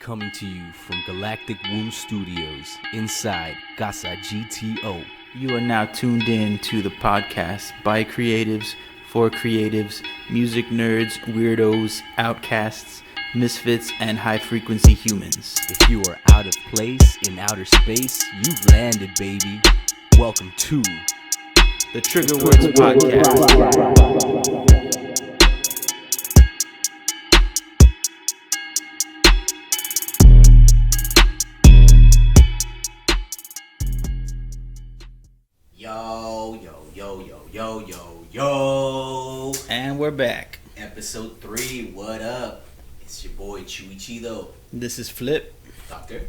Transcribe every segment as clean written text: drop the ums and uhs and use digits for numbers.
coming to you from Galactic Womb Studios inside Casa GTO. You are now tuned in to the podcast by creatives, for creatives, music nerds, weirdos, outcasts, misfits, and high-frequency humans. If you are out of place in outer space, you've landed, baby. Welcome to the Trigger Words Podcast. Yo. And we're back. Episode 3, what up? It's your boy Chewy Chido. This is Flip. Doctor.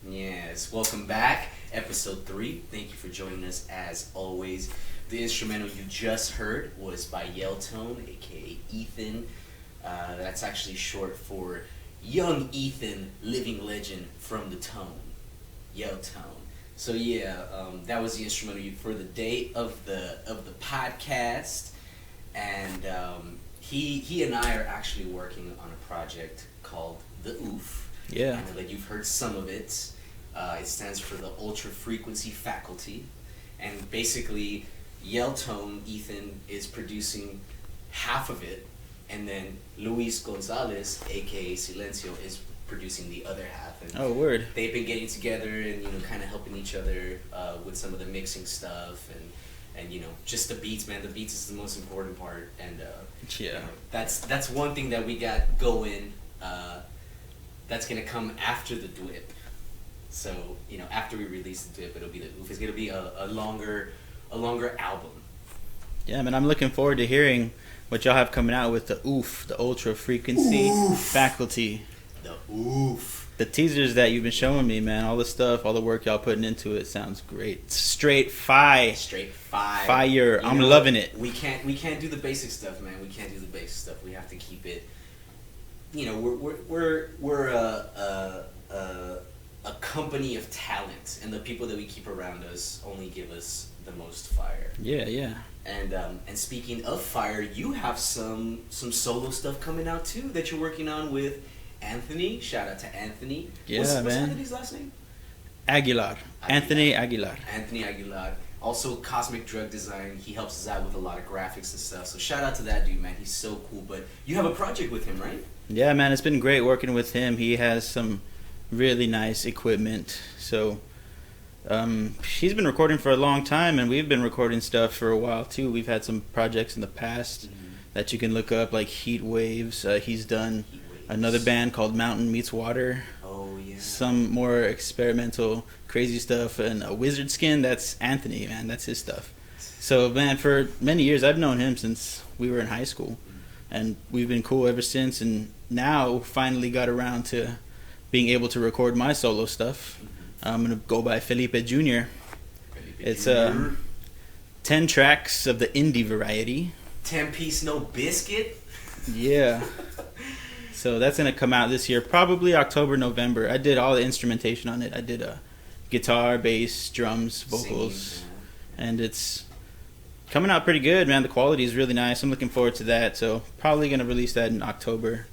Yes, welcome back. Episode 3. Thank you for joining us as always. The instrumental you just heard was by Yell Tone, aka Ethan. That's actually short for Young Ethan, living legend from the Tone. Yell Tone. So yeah, that was the instrumental for the day of the podcast, and he and I are actually working on a project called the OOF. Yeah. I know that you've heard some of it. It stands for the Ultra Frequency Faculty, and basically, Yell Tone Ethan is producing half of it, and then Luis Gonzalez, aka Silencio, is producing the other half. And oh, word. They've been getting together and, kind of helping each other with some of the mixing stuff and just the beats, man. The beats is the most important part. And yeah, that's one thing that we got going. That's gonna come after the DWIP. So after we release the DWIP, it'll be the OOF. It's gonna be a longer album. Yeah, man. I'm looking forward to hearing what y'all have coming out with the OOF, the Ultra Frequency Faculty. The OOF. The teasers that you've been showing me, man, all the stuff, all the work y'all putting into it sounds great. Straight fire. I'm loving it. We can't do the basic stuff, man. We can't do the basic stuff. We have to keep it. We're a company of talent, and the people that we keep around us only give us the most fire. Yeah. And speaking of fire, you have some solo stuff coming out too that you're working on with Anthony. Shout out to Anthony. Yeah, what's man. Anthony's last name? Aguilar. Anthony Aguilar. Anthony Aguilar. Also Cosmic Drug Design. He helps us out with a lot of graphics and stuff. So shout out to that dude, man. He's so cool. But you have a project with him, right? Yeah, man. It's been great working with him. He has some really nice equipment. So he's been recording for a long time, and we've been recording stuff for a while too. We've had some projects in the past that you can look up, like Heat Waves. He's done another band called Mountain Meets Water. Oh, yeah. Some more experimental, crazy stuff. And a Wizard Skin, that's Anthony, man. That's his stuff. So, man, for many years, I've known him since we were in high school. And we've been cool ever since. And now, finally got around to being able to record my solo stuff. I'm going to go by Felipe Jr. It's 10 tracks of the indie variety. 10-piece No Biscuit? Yeah. So that's going to come out this year, probably October, November. I did all the instrumentation on it. I did guitar, bass, drums, vocals. Singing, and it's coming out pretty good, man. The quality is really nice. I'm looking forward to that. So probably going to release that in October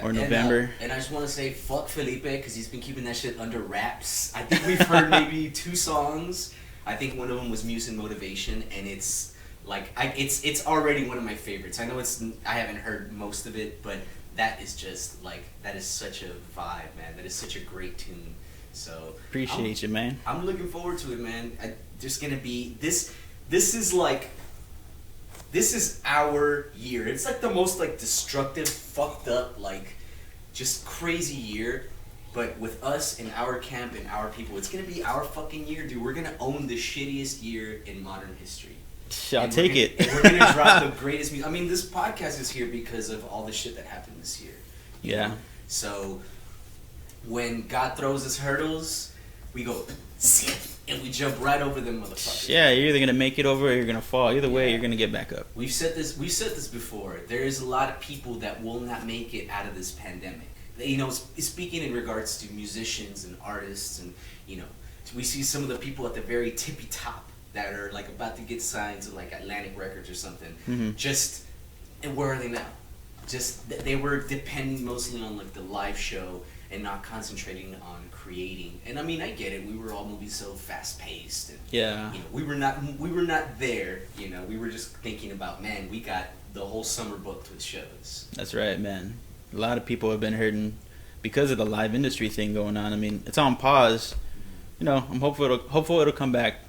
or November. And I just want to say fuck Felipe because he's been keeping that shit under wraps. I think we've heard maybe 2 songs. I think one of them was Muse and Motivation, and it's like it's already one of my favorites. I know I haven't heard most of it, but that is just that is such a vibe, man. That is such a great tune. So appreciate you, man. I'm looking forward to it, man. Just gonna be this is our year. It's like the most destructive, fucked up, just crazy year. But with us and our camp and our people, it's gonna be our fucking year, dude. We're gonna own the shittiest year in modern history. I'll take it. We're going to drop the greatest music. I mean, this podcast is here because of all the shit that happened this year. Yeah. So, when God throws us hurdles, we go, and we jump right over them motherfuckers. Yeah, you're either going to make it over or you're going to fall. Either way, you're going to get back up. We've said this before. There is a lot of people that will not make it out of this pandemic. Speaking in regards to musicians and artists, and, we see some of the people at the very tippy top that are about to get signed to Atlantic Records or something. And where are they now? They were depending mostly on the live show and not concentrating on creating. And I mean, I get it. We were all movies so fast paced, and Yeah. you know, we were not there. You know, we were just thinking about, man, we got the whole summer booked with shows. That's right, man. A lot of people have been hurting because of the live industry thing going on. I mean, it's on pause. You know, I'm hopeful it'll come back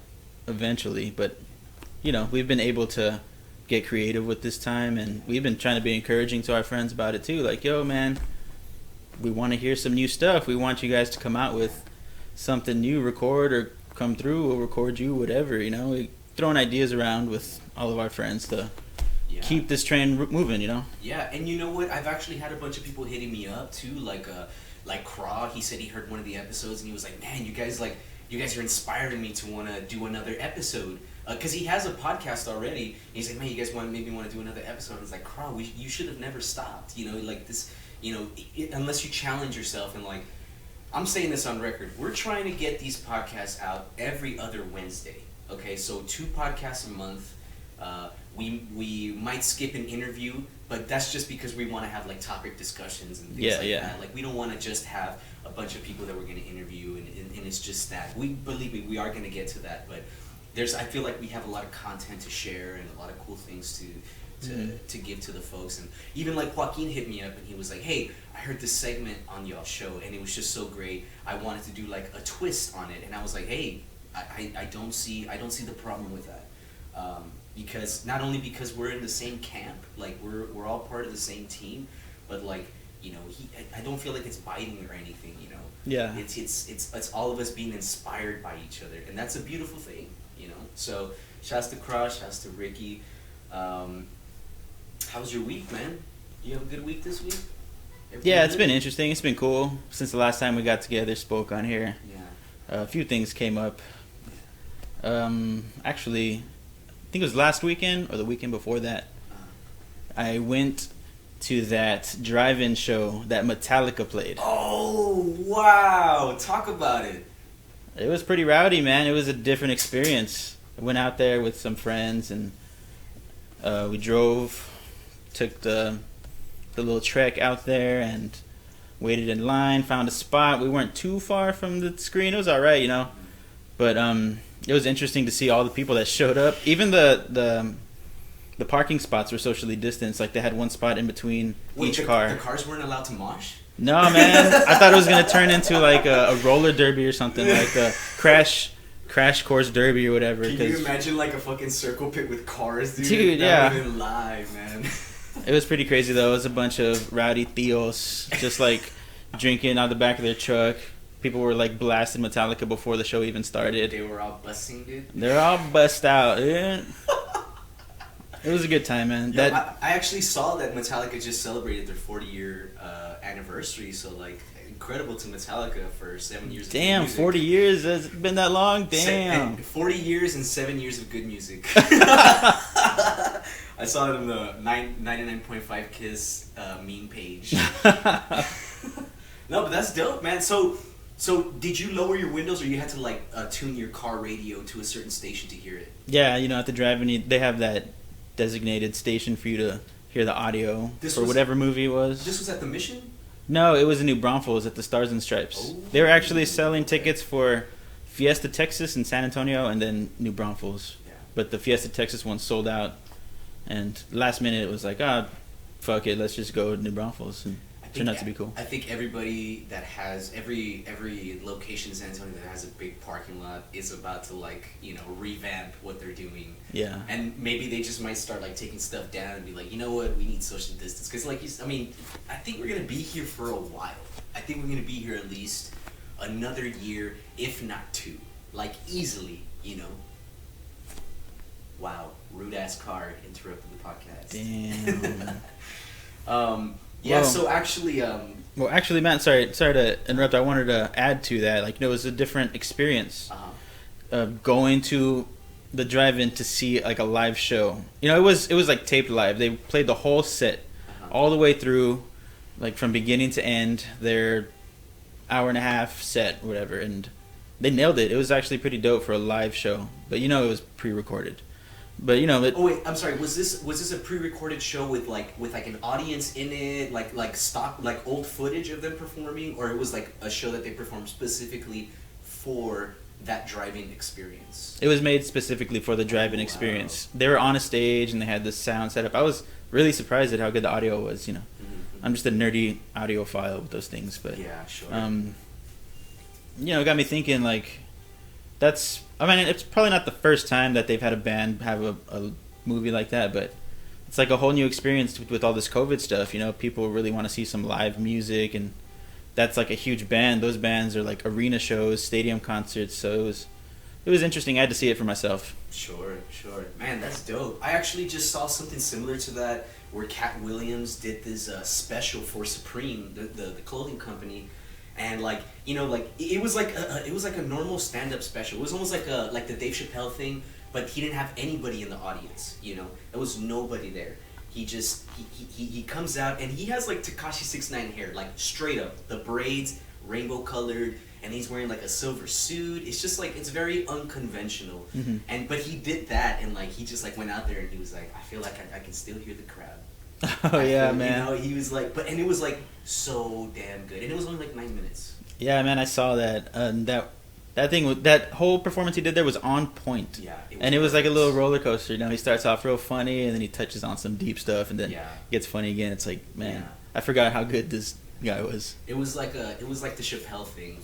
eventually, but you know, we've been able to get creative with this time, and we've been trying to be encouraging to our friends about it too. Like, yo, man, we want to hear some new stuff. We want you guys to come out with something new, record or come through. We'll record you, whatever. You know, we throwing ideas around with all of our friends to keep this train moving. You know. Yeah, and you know what? I've actually had a bunch of people hitting me up too, like Craw. He said he heard one of the episodes and he was like, "Man, you guys are inspiring me to want to do another episode." Because he has a podcast already. And he's like, "Man, you guys maybe want to do another episode?" And it's like, Craw, you should have never stopped. You know, like this. You know, unless you challenge yourself, and like, I'm saying this on record, we're trying to get these podcasts out every other Wednesday. Okay, so 2 podcasts a month. We might skip an interview, but that's just because we want to have like topic discussions and things that. Like, we don't want to just have a bunch of people that we're going to interview, and it's just that. Believe me, we are going to get to that, but I feel like we have a lot of content to share and a lot of cool things to give to the folks. And even like Joaquin hit me up and he was like, "Hey, I heard this segment on y'all show and it was just so great. I wanted to do like a twist on it." And I was like, "Hey, I don't see the problem with that." Because not only because we're in the same camp, like we're all part of the same team, but like, you know, I don't feel like it's biting or anything, you know. Yeah. It's all of us being inspired by each other, and that's a beautiful thing, you know. So shouts to Crush, shouts to Ricky. How's your week, man? You have a good week this week? Yeah, it's been interesting. It's been cool since the last time we got together, spoke on here. Yeah. A few things came up. Actually, I think it was last weekend or the weekend before that. I went to that drive-in show that Metallica played. Oh, wow. Talk about it. It was pretty rowdy, man. It was a different experience. I went out there with some friends, and we drove, took the little trek out there, and waited in line, found a spot. We weren't too far from the screen. It was all right, you know. But it was interesting to see all the people that showed up. Even the parking spots were socially distanced. Like, they had one spot in between each car. The cars weren't allowed to mosh? No, man. I thought it was going to turn into like a roller derby or something, like a crash course derby or whatever. Can you imagine like a fucking circle pit with cars, dude? Dude, yeah. That would've been live, man. It was pretty crazy, though. It was a bunch of rowdy thios just like drinking out the back of their truck. People were like blasting Metallica before the show even started. They were all busting, dude. They're all bust out, dude. It was a good time, man. I actually saw that Metallica just celebrated their 40-year anniversary, so like, incredible to Metallica for 7 years of good music. 40 years? Has it been that long? Damn. 40 years and 7 years of good music. I saw it on the 99.5 Kiss meme page. No, but that's dope, man. So did you lower your windows, or you had to like tune your car radio to a certain station to hear it? Yeah, you know, at the drive-in, they have that designated station for you to hear the audio for whatever movie it was. This was at the Mission? No, it was in New Braunfels at the Stars and Stripes. Oh, they were actually selling tickets for Fiesta Texas in San Antonio and then New Braunfels. Yeah. But the Fiesta Texas one sold out, and last minute it was like, fuck it, let's just go to New Braunfels, and it turned out to be cool. I think everybody that has every location in San Antonio that has a big parking lot is about to, like, you know, revamp what they're doing. Yeah. And maybe they just might start like taking stuff down and be like, you know what, we need social distance, because like I think we're gonna be here for a while. I think we're gonna be here at least another year, if not 2, like easily, you know. Wow, rude ass car interrupted the podcast. Damn. Yeah, so actually... well, actually, Matt, sorry to interrupt. I wanted to add to that. Like, you know, it was a different experience going to the drive-in to see, like, a live show. You know, it was like taped live. They played the whole set all the way through, like, from beginning to end, their hour-and-a-half set, whatever, and they nailed it. It was actually pretty dope for a live show. But, you know, it was pre-recorded. But you know, Oh wait, I'm sorry. Was this a pre-recorded show with an audience in it, like stock, like old footage of them performing, or it was like a show that they performed specifically for that drive-in experience? it was made specifically for the drive-in experience. They were on a stage and they had the sound set up. I was really surprised at how good the audio was. You know, I'm just a nerdy audiophile with those things, but yeah, sure. You know, it got me thinking like. I mean, it's probably not the first time that they've had a band have a movie like that, but it's like a whole new experience with all this COVID stuff. You know, people really want to see some live music, and that's like a huge band. Those bands are like arena shows, stadium concerts. So it was interesting. I had to see it for myself. Sure. Man, that's dope. I actually just saw something similar to that where Cat Williams did this special for Supreme, the clothing company. And like, you know, like it was like a normal stand-up special. It was almost like the Dave Chappelle thing, but he didn't have anybody in the audience. You know, there was nobody there. He just he comes out and he has like Tekashi 6ix9ine hair, like straight up, the braids, rainbow colored, and he's wearing like a silver suit. It's just like, it's very unconventional. Mm-hmm. But he did that, and like he just like went out there and he was like, I feel like I can still hear the crowd. Oh yeah, man. You know, he was like, and it was like so damn good, and it was only like 9 minutes. Yeah, man, I saw that. That whole performance he did there was on point. Yeah, it was like a little roller coaster. You know, he starts off real funny, and then he touches on some deep stuff, and then gets funny again. It's like, man, I forgot how good this guy was. It was like the Chappelle thing,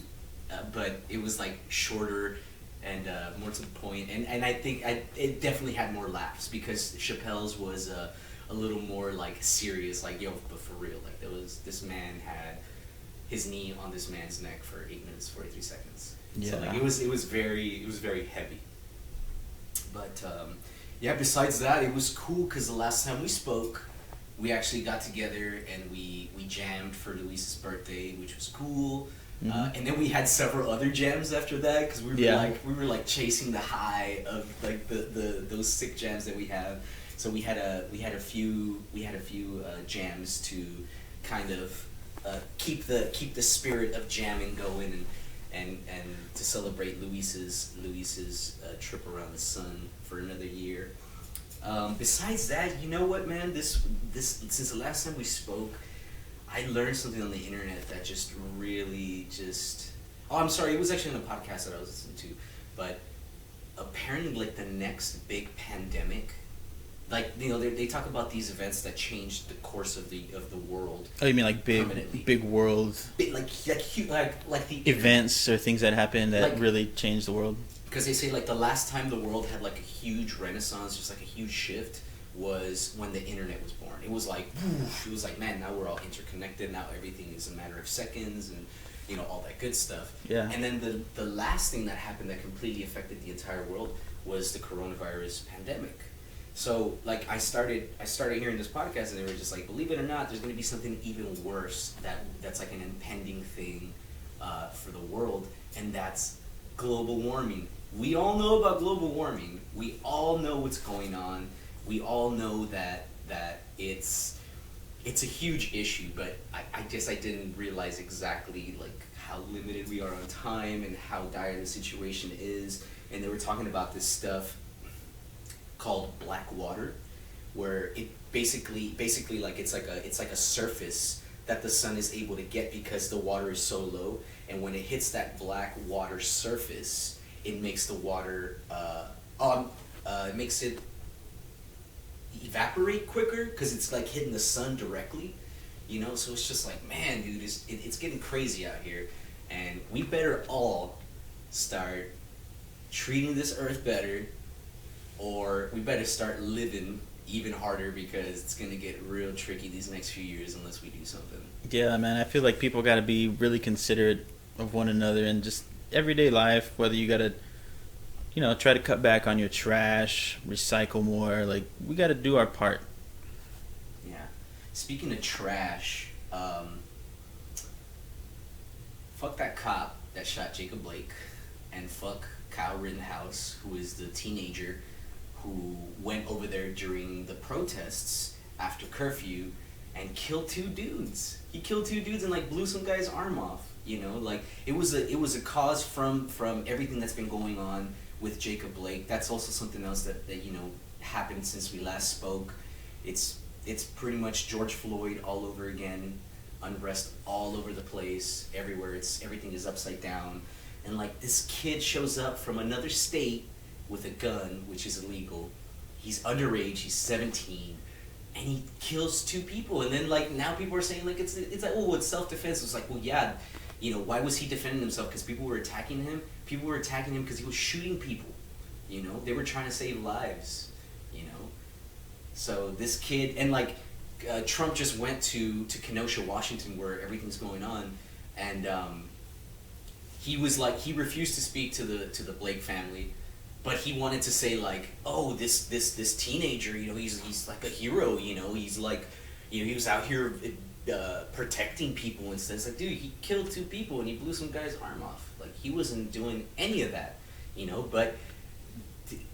but it was like shorter and more to the point, and I think it definitely had more laughs because Chappelle's was a little more like serious, like, yo, but for real, like this man had his knee on this man's neck for 8 minutes 43 seconds. Yeah. So like it was very heavy. But yeah, besides that, it was cool because the last time we spoke, we actually got together and we jammed for Luis's birthday, which was cool. Mm-hmm. And then we had several other jams after that because we were like chasing the high of like the those sick jams that we have. So we had a few jams to kind of keep the spirit of jamming going and to celebrate Luis's trip around the sun for another year. Besides that, you know what, man? This since the last time we spoke, I learned something on the internet that just really just. Oh, I'm sorry. It was actually on a podcast that I was listening to, but apparently, like the next big pandemic. Like, you know, they talk about these events that changed the course of the world. Oh, you mean like big world? Like the events or things that happened that like, really changed the world. Because they say like the last time the world had like a huge renaissance, just like a huge shift, was when the internet was born. It was like, man, now we're all interconnected. Now everything is a matter of seconds, and you know, all that good stuff. Yeah. And then the last thing that happened that completely affected the entire world was the coronavirus pandemic. So, like, I started hearing this podcast, and they were just like, believe it or not, there's going to be something even worse that's like an impending thing for the world, and that's global warming. We all know about global warming. We all know what's going on. We all know that it's a huge issue, but I guess I didn't realize exactly, like, how limited we are on time and how dire the situation is. And they were talking about this stuff called black water, where it basically like it's like a surface that the sun is able to get because the water is so low, and when it hits that black water surface, it makes the water it makes it evaporate quicker because it's like hitting the sun directly, you know. So it's just like, man, dude, it's getting crazy out here, and we better all start treating this earth better, or we better start living even harder, because it's going to get real tricky these next few years unless we do something. Yeah, man, I feel like people got to be really considerate of one another and just everyday life, whether you got to, you know, try to cut back on your trash, recycle more. Like, we got to do our part. Yeah. Speaking of trash, fuck that cop that shot Jacob Blake, and fuck Kyle Rittenhouse, who is the teenager who went over there during the protests after curfew and killed two dudes. He killed two dudes and like blew some guy's arm off. You know, like it was a cause from everything that's been going on with Jacob Blake. That's also something else that you know happened since we last spoke. It's pretty much George Floyd all over again, unrest all over the place, everywhere. Everything is upside down, and like this kid shows up from another state with a gun, which is illegal. He's underage. He's 17. And he kills 2 people, and then like now people are saying like it's like, oh, it's self-defense. It's like, well, yeah, you know, why was he defending himself? Because people were attacking him. People were attacking him because he was shooting people. You know, they were trying to save lives. You know, so this kid, and like Trump just went to Kenosha, Washington, where everything's going on, and he was like, he refused to speak to the Blake family. But he wanted to say like, oh, this teenager, you know, he's like a hero, you know, he's like, you know, he was out here protecting people and stuff. It's like, dude, he killed 2 people and he blew some guy's arm off. Like, he wasn't doing any of that, you know. But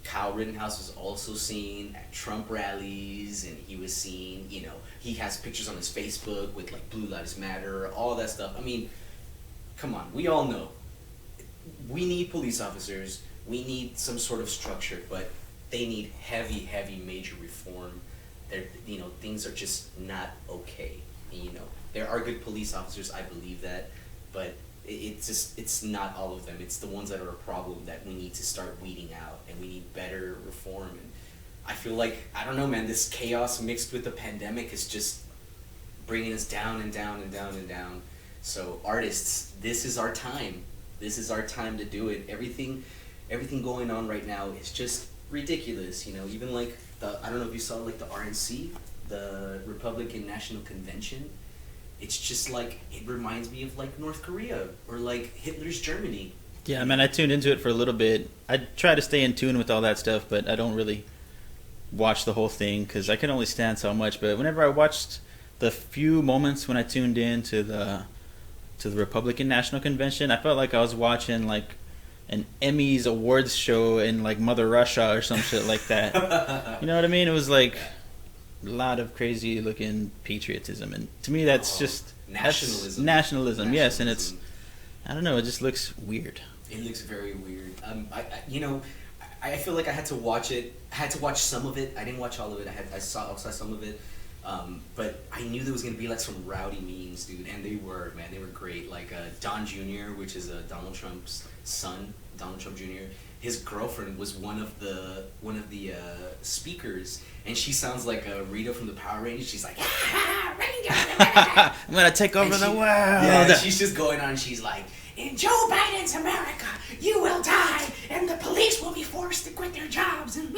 Kyle Rittenhouse was also seen at Trump rallies, and he was seen, you know, he has pictures on his Facebook with like Blue Lives Matter, all that stuff. I mean, come on, we all know we need police officers. We need some sort of structure, but they need heavy major reform. You know, things are just not okay. You know, there are good police officers, I believe that, but it's not all of them. It's the ones that are a problem that we need to start weeding out, and we need better reform. And I feel like, I don't know, man, this chaos mixed with the pandemic is just bringing us down and down and down and down. So artists, this is our time. This is our time to do it. Everything going on right now is just ridiculous, you know. Even like I don't know if you saw like the RNC, the Republican National Convention. It's just like, it reminds me of like North Korea or like Hitler's Germany. Yeah, man, I tuned into it for a little bit. I try to stay in tune with all that stuff, but I don't really watch the whole thing because I can only stand so much. But whenever I watched the few moments when I tuned in to the Republican National Convention, I felt like I was watching like an Emmys awards show in like Mother Russia or some shit like that. You know what I mean? It was like a lot of crazy looking patriotism, and to me that's just nationalism. Yes, and it's, I don't know, it just looks weird. It looks very weird. I feel like I had to watch it. I had to watch some of it. I didn't watch all of it. I saw some of it. But I knew there was going to be like some rowdy memes, dude, and they were great. Like Don Jr., which is Donald Trump's son, Donald Trump Jr., his girlfriend was one of the speakers, and she sounds like Rita from the Power Rangers. She's like, I'm gonna take over the world. Yeah, she's just going on. She's like, in Joe Biden's America, you will die, and the police will be forced to quit their jobs. And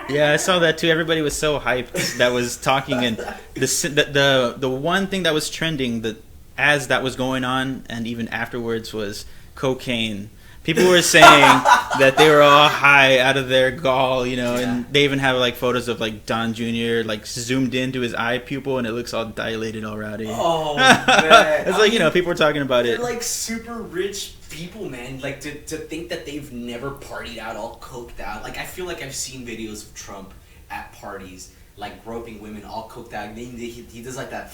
yeah, I saw that too. Everybody was so hyped that was talking, and the one thing that was trending as that was going on, and even afterwards, was cocaine. People were saying that they were all high out of their gall, you know, and they even have like photos of like Don Jr. like zoomed into his eye pupil, and it looks all dilated, all rowdy. Oh man, it's like, you know, people were talking about it. They're like super rich people, man. Like to think that they've never partied out, all coked out. Like I feel like I've seen videos of Trump at parties, like groping women, all coked out. He does like that.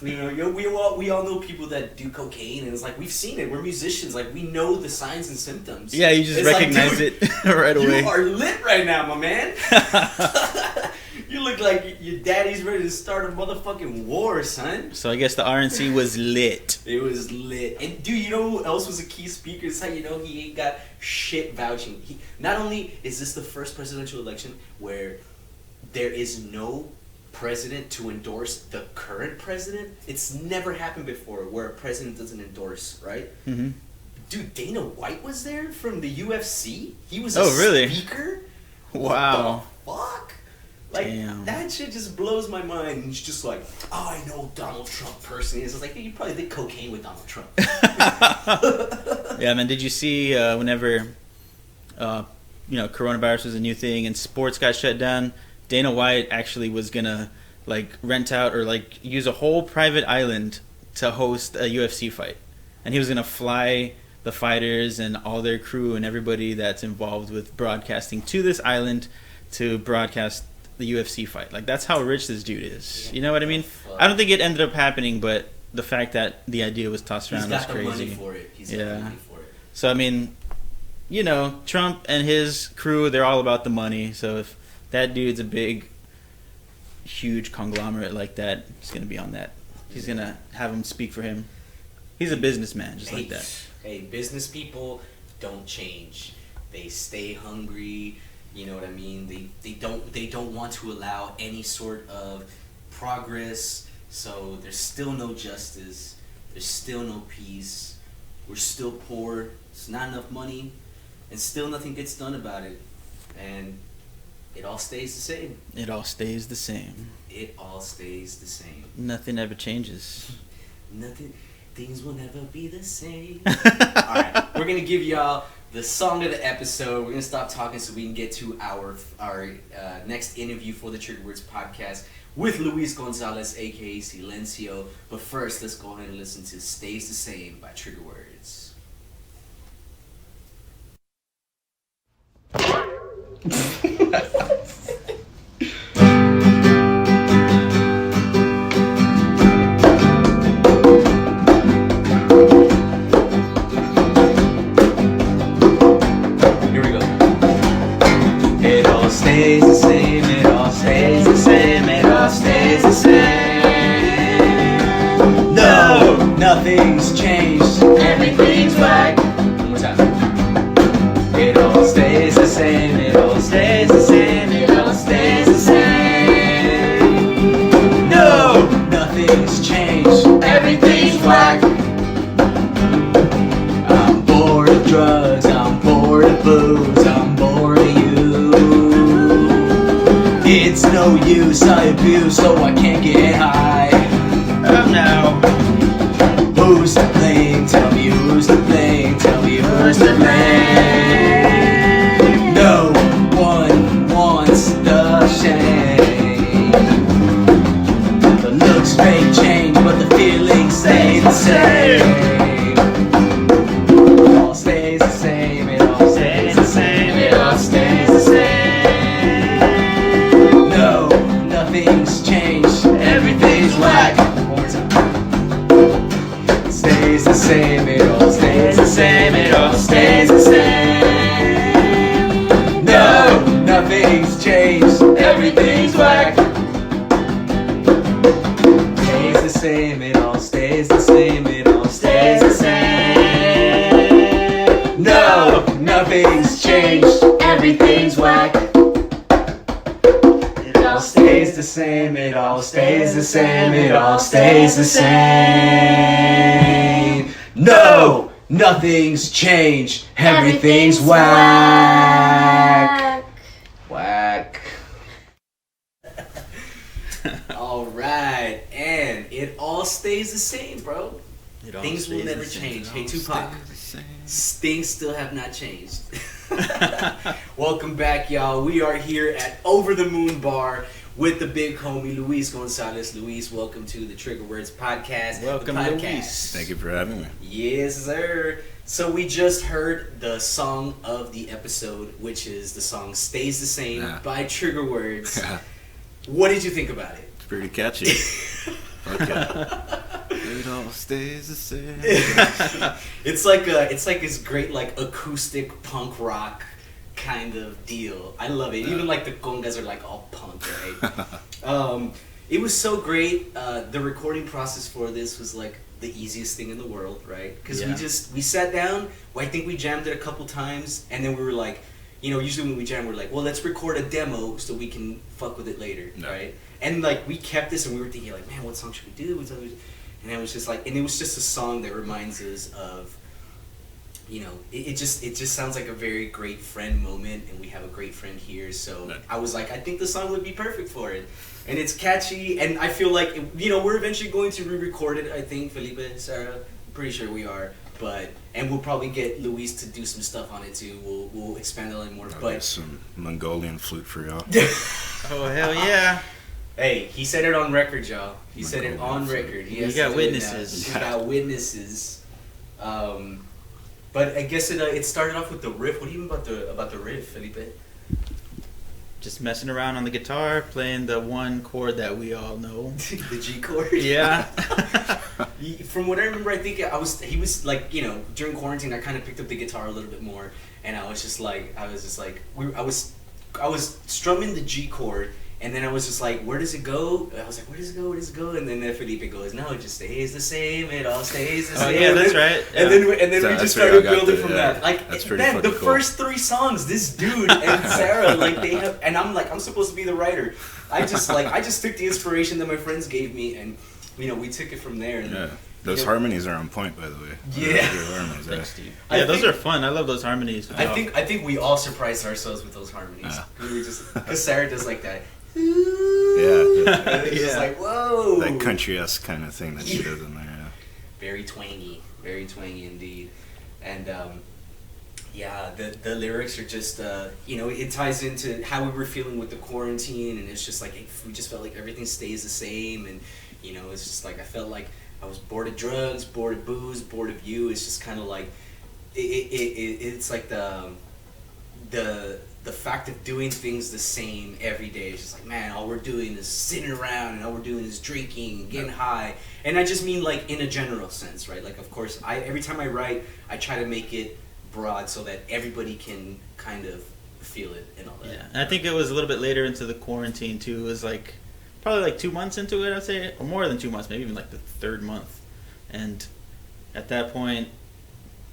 You know, we all know people that do cocaine, and it's like, we've seen it. We're musicians, like we know the signs and symptoms. Yeah, you just recognize it right away. You are lit right now, my man. You look like your daddy's ready to start a motherfucking war, son. So I guess the RNC was lit. It was lit. And dude, you know who else was a key speaker? It's how you know he ain't got shit vouching. Not only is this the first presidential election where there is no president to endorse the current president. It's never happened before where a president doesn't endorse, right? Mm-hmm. Dude, Dana White was there from the UFC. He was really? Speaker. Wow. What the fuck? Like, damn. That shit just blows my mind. And it's just like, oh, I know Donald Trump personally. It's like, hey, you probably did cocaine with Donald Trump. Yeah, man. Did you see whenever, coronavirus was a new thing and sports got shut down, Dana White actually was gonna like rent out or like use a whole private island to host a UFC fight, and he was gonna fly the fighters and all their crew and everybody that's involved with broadcasting to this island to broadcast the UFC fight. Like, that's how rich this dude is. You know what I mean? I don't think it ended up happening, but the fact that the idea was tossed around was crazy. He's got the money for it. He's got the money for it. So I mean, you know, Trump and his crew, they're all about the money. So if that dude's a big, huge conglomerate like that, he's going to be on that. He's going to have him speak for him. He's a businessman, just like that. Hey, business people don't change. They stay hungry. You know what I mean? They don't want to allow any sort of progress. So there's still no justice. There's still no peace. We're still poor. There's not enough money, and still nothing gets done about it. And it all stays the same. It all stays the same. It all stays the same. Nothing ever changes. Nothing. Things will never be the same. Alright, we're going to give y'all the song of the episode. We're going to stop talking so we can get to our next interview for the Trigger Words podcast with Luis Gonzalez, a.k.a. Silencio. But first, let's go ahead and listen to Stays the Same by Trigger Words. Stays the same, it all stays the same, it all stays the same. No, nothing's changed, everything's whack. One more time. It all stays the same, it all stays the same, it all stays the same. No, nothing's changed, everything's whack. I'm bored of drugs, I'm bored of booze, I'm bored of you. It's no use, I abuse, so I can't get high. Now, who's to blame? Tell me who's to blame. Tell me who's to blame. No one wants the shame. The looks may change, but the feelings stay the same. It all stays the same. It all stays the same. It all stays the same. Nothing's changed, everything's whack. One more time. It stays the same, it all stays the same, it all stays the same. No, nothing's changed, everything's whack. Stays the same, it all stays the same, it all stays the same. No, nothing's changed, everything's whack. It all stays the same, it all stays the same, it all stays the same. No, nothing's changed, everything's whack. Whack. Alright, and it all stays the same, bro. Things will never change. Hey, Tupac, things still have not changed. Welcome back, y'all. We are here at Over the Moon Bar with the big homie Luis Gonzalez. Luis, welcome to the Trigger Words podcast. Welcome, Luis. Thank you for having me. Yes, sir. So we just heard the song of the episode, which is the song Stays the Same by Trigger Words. What did you think about it? It's pretty catchy. Okay. It all stays the same. It's like this great like acoustic punk rock kind of deal. I love it. Even like the congas are like all punk, right? It was so great. The recording process for this was like the easiest thing in the world, right? Because we sat down. I think we jammed it a couple times, and then we were like, you know, usually when we jam, we're like, well, let's record a demo so we can fuck with it later, right? And like we kept this, and we were thinking like, man, what song should we do? And it was just like, and it was just a song that reminds us of, you know, it just sounds like a very great friend moment, and we have a great friend here. So I was like, I think the song would be perfect for it, and it's catchy, and I feel like, you know, we're eventually going to re-record it. I think Felipe, Sarah, pretty sure we are, and we'll probably get Luis to do some stuff on it too. We'll expand on it more. I'll get some Mongolian flute for y'all. Oh hell yeah! Hey, he said it on record, y'all. He said it on record. You got witnesses. You got witnesses. But I guess it started off with the riff. What do you mean about the riff, Felipe? just messing around on the guitar, playing the one chord that we all know. The G chord? Yeah. From what I remember, I think he was like, you know, during quarantine, I kind of picked up the guitar a little bit more, and I was strumming the G chord, and then I was just like, where does it go? I was like, where does it go? And then Felipe goes, no, it just stays the same. It all stays the same. Oh yeah, that's right. Yeah. And then we just started building from that. Like, that's pretty man, the cool. first 3 songs, this dude and Sarah, like they have, and I'm like, I'm supposed to be the writer. I just took the inspiration that my friends gave me, and you know, we took it from there. And, yeah. Those harmonies are on point, by the way. Yeah. Harmonies, Thanks, Steve. Yeah, those are fun. I love those harmonies. I think we all surprised ourselves with those harmonies. We were just, because Sarah does like that. Yeah. And it's just like, whoa. That country-esque kind of thing that she does in there. Yeah. Very twangy indeed. And yeah, the lyrics are just, you know, it ties into how we were feeling with the quarantine, and it's just like, we just felt like everything stays the same, and you know, it's just like, I felt like I was bored of drugs, bored of booze, bored of you. It's just kind of like, it's like the fact of doing things the same every day. It's just like, man, all we're doing is sitting around, and all we're doing is drinking and getting high. And I just mean like in a general sense, right? Like, of course, every time I write, I try to make it broad so that everybody can kind of feel it and all that. Yeah, and I think it was a little bit later into the quarantine too. It was like probably like 2 months into it, I'd say, or more than 2 months, maybe even like the 3rd month. And at that point,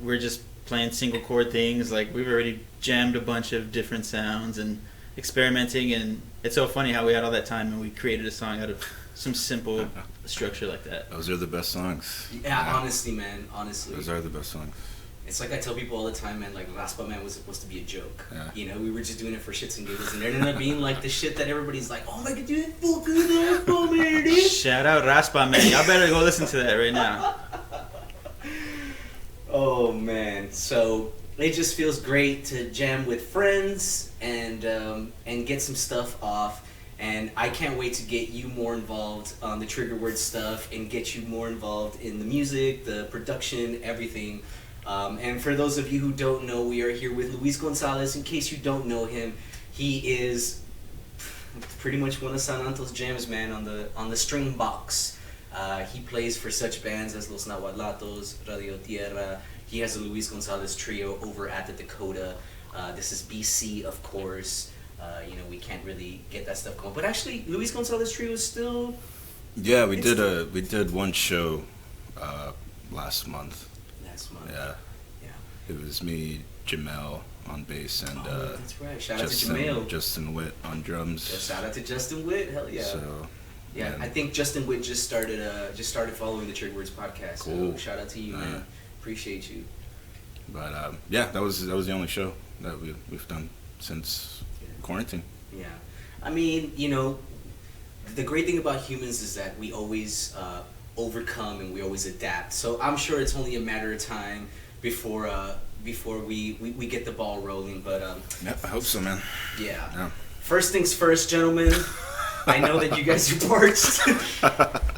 we're just playing single chord things. Like, we've already jammed a bunch of different sounds and experimenting, and it's so funny how we had all that time and we created a song out of some simple structure like that. Those are the best songs. Yeah, honestly, man, honestly. Those are the best songs. It's like I tell people all the time, man, like Raspa Man was supposed to be a joke. Yeah. You know, we were just doing it for shits and giggles, and it ended up being like the shit that everybody's like, oh my god, dude, fucking Raspa Man, dude. Shout out Raspa Man. Y'all better go listen to that right now. Oh man, so it just feels great to jam with friends and get some stuff off. And I can't wait to get you more involved on the trigger word stuff and get you more involved in the music, the production, everything. And for those of you who don't know, we are here with Luis Gonzalez. In case you don't know him, he is pretty much one of San Anton's jams, man, on the string box. He plays for such bands as Los Nahulatlatos, Radio Tierra. He has a Luis Gonzalez trio over at the Dakota. This is BC, of course. You know, we can't really get that stuff going. But actually, Luis Gonzalez trio is still... Yeah, we did one show last month. Yeah. It was me, Jamel on bass, and that's right. Shout out to Jamel. Justin Witt on drums. Yeah, shout out to Justin Witt. Hell yeah. So, yeah, man. I think Justin Witt just started following the Trigger Words podcast. Cool. So shout out to you, man. Appreciate you. But yeah, that was the only show that we've done since quarantine. Yeah, I mean, you know, the great thing about humans is that we always overcome and we always adapt. So I'm sure it's only a matter of time before we get the ball rolling. But yep, I hope so, man. Yeah. First things first, gentlemen. I know that you guys are parched.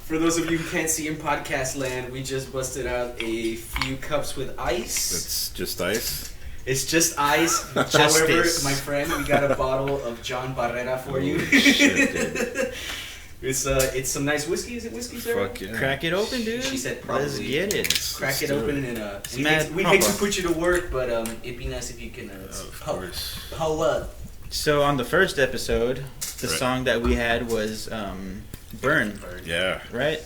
For those of you who can't see in podcast land, we just busted out a few cups with ice. It's just ice. It's just ice. However, my friend, we got a bottle of John Barrera for you. Shit, dude. It's some nice whiskey. Is it whiskey, sir? Fuck yeah. Crack it open, dude. She said probably. Let's get it. Crack it open and we hate to put you to work, but it'd be nice if you can. Of course. How up? So on the first episode, the song that we had was Burn. Yeah. Right?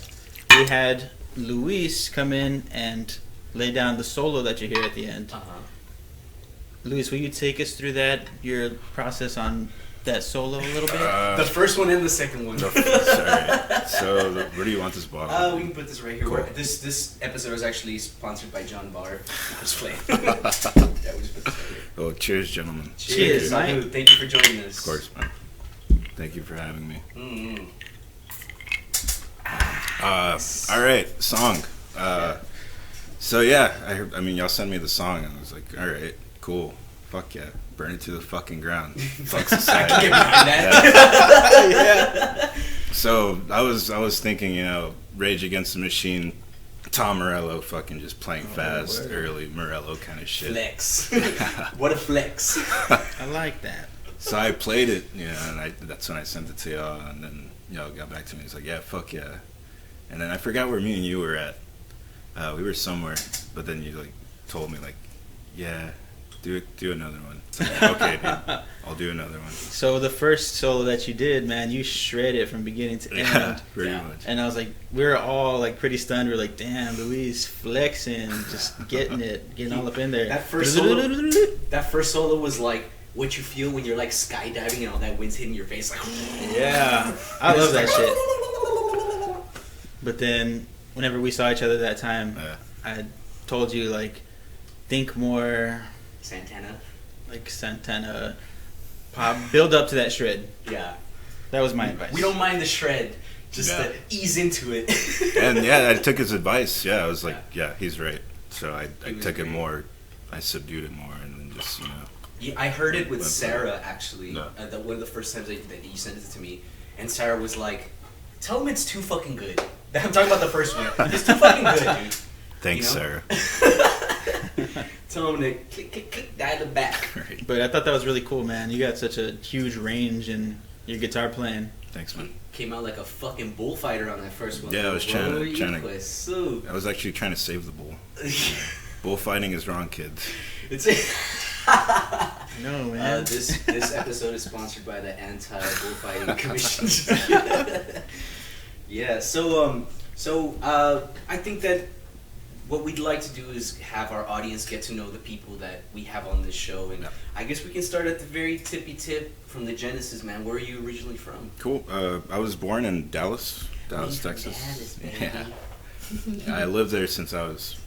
We had Luis come in and lay down the solo that you hear at the end. Uh-huh. Luis, will you take us through your process on that solo a little bit? The first one and the second one. Sorry. So, where do you want this bottle? We can put this right here. Cool. This episode is actually sponsored by John Barr. Just playing. Yeah, we just put this right here. Oh, cheers, gentlemen. Cheers, dude. Thank you for joining us. Of course, man. Thank you for having me. Mm-hmm. All right, song. So yeah, I mean, y'all sent me the song, and I was like, all right, cool, fuck yeah, burn it to the fucking ground, fuck society. Yeah. So I was thinking, you know, Rage Against the Machine, Tom Morello, fucking just playing fast, early Morello kind of shit. Flex. What a flex. I like that. So I played it, and that's when I sent it to y'all, and then y'all got back to me. It's like, yeah, fuck yeah. And then I forgot where me and you were at. We were somewhere, but then you like told me like, yeah, do another one. Like, okay, dude, I'll do another one. So the first solo that you did, man, you shredded it from beginning to end. Yeah, pretty much. And I was like, we were all like pretty stunned. We were like, damn, Luis flexing, just getting all up in there. That first solo was like what you feel when you're like skydiving and all that wind's hitting your face. Like, yeah, I love that shit. But then, whenever we saw each other that time, I told you like, think more Santana, pop, build up to that shred. Yeah, that was my advice. We don't mind the shred, just to ease into it. And yeah, I took his advice. Yeah, I was like, yeah, he's right. So I took it more, I subdued it more, and then just Yeah, I heard it with Sarah actually. No. One of the first times that you sent it to me, and Sarah was like, "Tell him it's too fucking good." I'm talking about the first one. It's too fucking good, dude. Thanks, Sarah. Tell him to click, dial it back. Right. But I thought that was really cool, man. You got such a huge range in your guitar playing. Thanks, man. Came out like a fucking bullfighter on that first one. Yeah, I was trying to. So. I was actually trying to save the bull. Bullfighting is wrong, kids. It's No, man. This episode is sponsored by the Anti-Bullfighting Commission. Yeah. So I think that what we'd like to do is have our audience get to know the people that we have on this show, and I guess we can start at the very tippy tip from the genesis, man. Where are you originally from? Cool. I was born in Dallas, Texas. Yeah. I lived there since I was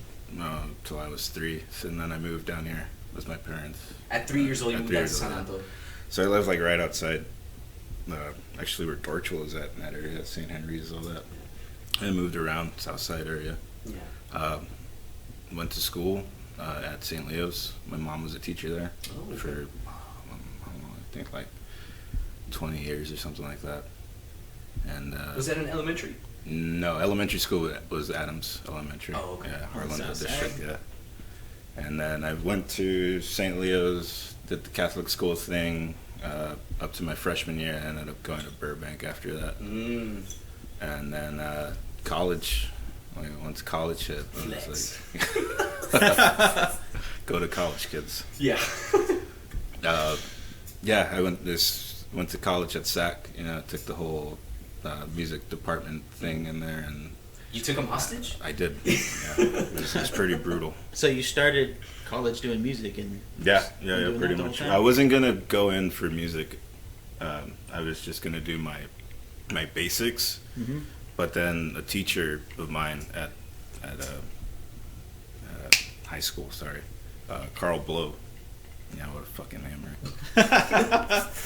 till I was 3, and then I moved down here with my parents. At 3 years old, you moved down to San Antonio. So I lived like right outside, actually where Dorchville is at in that area, St. Henry's, all that. I moved around South Side area. Yeah. Went to school at St. Leo's. My mom was a teacher there for, I think like 20 years or something like that. And was that an elementary? No, elementary school was Adams Elementary. Oh, okay. Yeah, Orlando District, yeah. And then I went to St. Leo's, did the Catholic school thing up to my freshman year. I ended up going to Burbank after that. And then college, once college hit, I was like, go to college, kids. Yeah. Yeah, I went to college at SAC, took the whole music department thing in there, and you took them hostage? I did. Yeah, it was pretty brutal. So you started college doing music, and yeah, pretty much. I wasn't gonna go in for music. I was just gonna do my basics. Mm-hmm. But then a teacher of mine at high school, Carl Blow. Yeah, what a fucking name, right?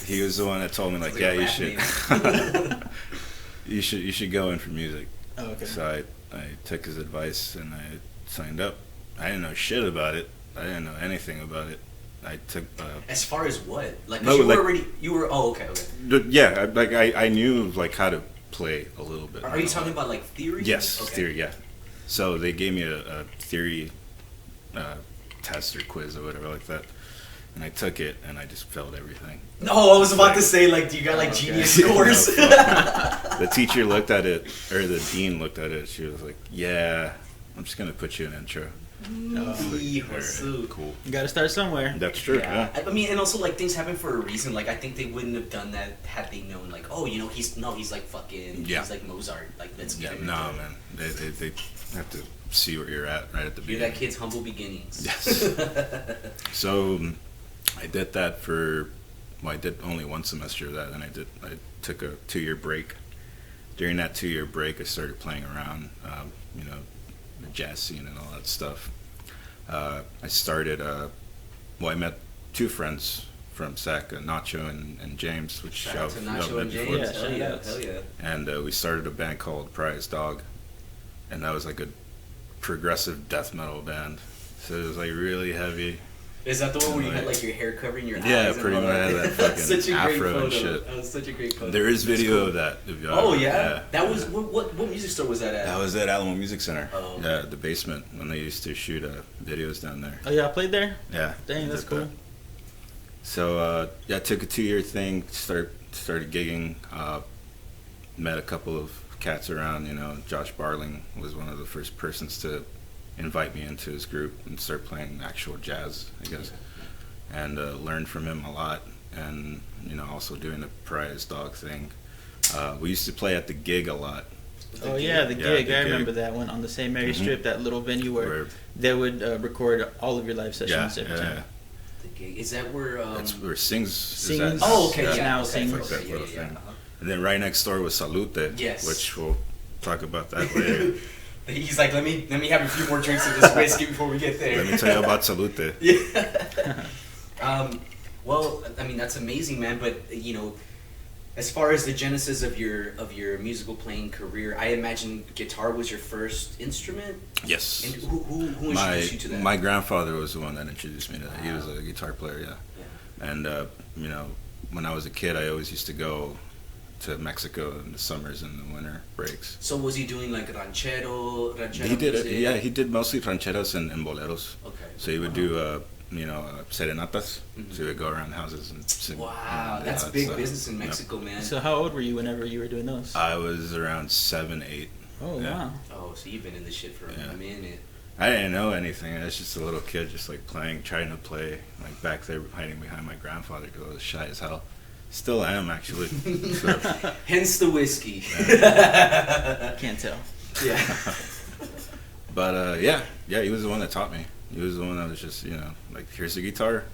He was the one that told me like, yeah, you should go in for music. Oh, okay. So I took his advice and I signed up. I didn't know shit about it. I didn't know anything about it. I took. As far as what? Like, no, you were. Oh, okay. Yeah, like I knew like how to play a little bit. Are you talking about like theory? Yes, okay. Theory. Yeah. So they gave me a theory test or quiz or whatever like that. And I took it, and I just failed everything. No, I was about to say, like, you got, like, genius scores. The teacher looked at it, or the dean looked at it, she was like, yeah, I'm just going to put you in intro. Cool. You got to start somewhere. That's true, yeah. I mean, and also, like, things happen for a reason. Like, I think they wouldn't have done that had they known, like, oh, he's like fucking, he's like Mozart. Like, let's get him. No, man. They have to see where you're at right at the beginning. You're that kid's humble beginnings. Yes. So I did that I did only one semester of that, and I took a 2-year break. During that 2-year break, I started playing around, the jazz scene and all that stuff. I started, I met 2 friends from SAC, Nacho and James, which Shout out to Nacho and James. Hell yeah. And we started a band called Prize Dog, and that was like a progressive death metal band. So it was like really heavy. Is that the one where you had like your hair covering your eyes? Yeah, pretty much. I had that fucking such a great afro photo. and shit. That was such a great photo. There is video of that. Oh yeah? That was what music store was that at? That was at Alamo Music Center. Oh. Yeah, the basement when they used to shoot videos down there. Oh yeah, I played there? Yeah. Dang, that's cool. So I took a 2-year thing. Started gigging. Met a couple of cats around. Josh Barling was one of the first persons to invite me into his group and start playing actual jazz, I guess. And learned from him a lot. And also doing the prize dog thing. We used to play at the Gig a lot. Oh yeah, the Gig. I remember that one on the St. Mary Strip, that little venue where they would record all of your live sessions every time. The Gig. Is that where? That's where Sings. Sings. Oh, okay. Yeah. Now Okay. Sings. Like that little thing. And then right next door was Salute. Yes. Which we'll talk about that later. He's like, let me have a few more drinks of this whiskey before we get there. Let me tell you about Salute. Yeah. Well, I mean, that's amazing, man. But as far as the genesis of your musical playing career, I imagine guitar was your first instrument. Yes. And who introduced you to that? My grandfather was the one that introduced me to that. He was a guitar player, yeah. And when I was a kid, I always used to go to Mexico in the summers and the winter breaks. So was he doing like ranchero He did music? Yeah, he did mostly rancheras and boleros. Okay. So he would do serenatas. So he would go around houses and sing. Wow, that's big stuff. business in Mexico, man. So how old were you whenever you were doing those? I was around 7, 8. Oh yeah. Wow. Oh, so you've been in this shit for a minute. I didn't know anything. I was just a little kid, just like trying to play, like back there hiding behind my grandfather because I was shy as hell. Still am, actually. So, Hence the whiskey. Can't tell. Yeah. but he was the one that taught me. He was the one that was just, like, here's the guitar.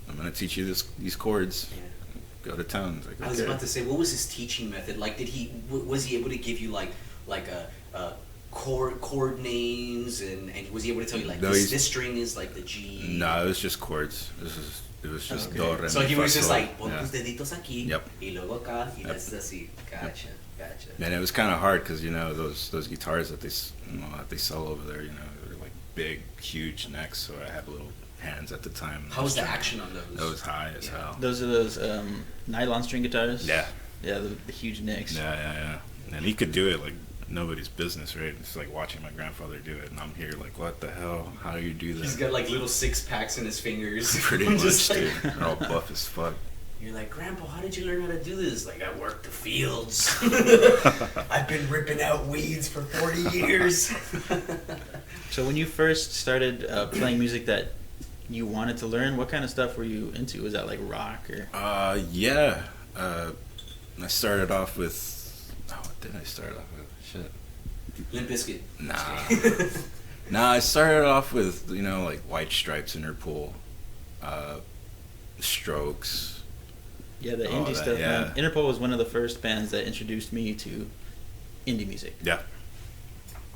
I'm gonna teach you these chords. Yeah. Go to town. Like, I was about to say, what was his teaching method? Like, was he able to give you like a chord names, and was he able to tell you like this string is like the G? No, it was just chords. It was just do, re, mi, so he fa, was just sol. like, pon tus deditos aquí, Yep. y luego acá, y that's así. Gotcha. And it was kind of hard because those guitars that they sell over there, they're like big, huge necks. So I had little hands at the time. How was the action on those? That was high as hell. Those are those nylon string guitars. Yeah. Yeah, the huge necks. Yeah. And he could do it like nobody's business, right? It's like watching my grandfather do it, and I'm here like, what the hell? How do you do that? He's got like little 6-packs in his fingers. Pretty much, Just dude. They're all buff as fuck. You're like, Grandpa, how did you learn how to do this? Like, I worked the fields. I've been ripping out weeds for 40 years. So when you first started playing music that you wanted to learn, what kind of stuff were you into? Was that like rock or? Yeah. I started off with. What did I start off with? Shit. Limp Bizkit. Nah, I started off with like White Stripes, Interpol, Strokes. Yeah, the indie stuff. Yeah. Man. Interpol was one of the first bands that introduced me to indie music. Yeah.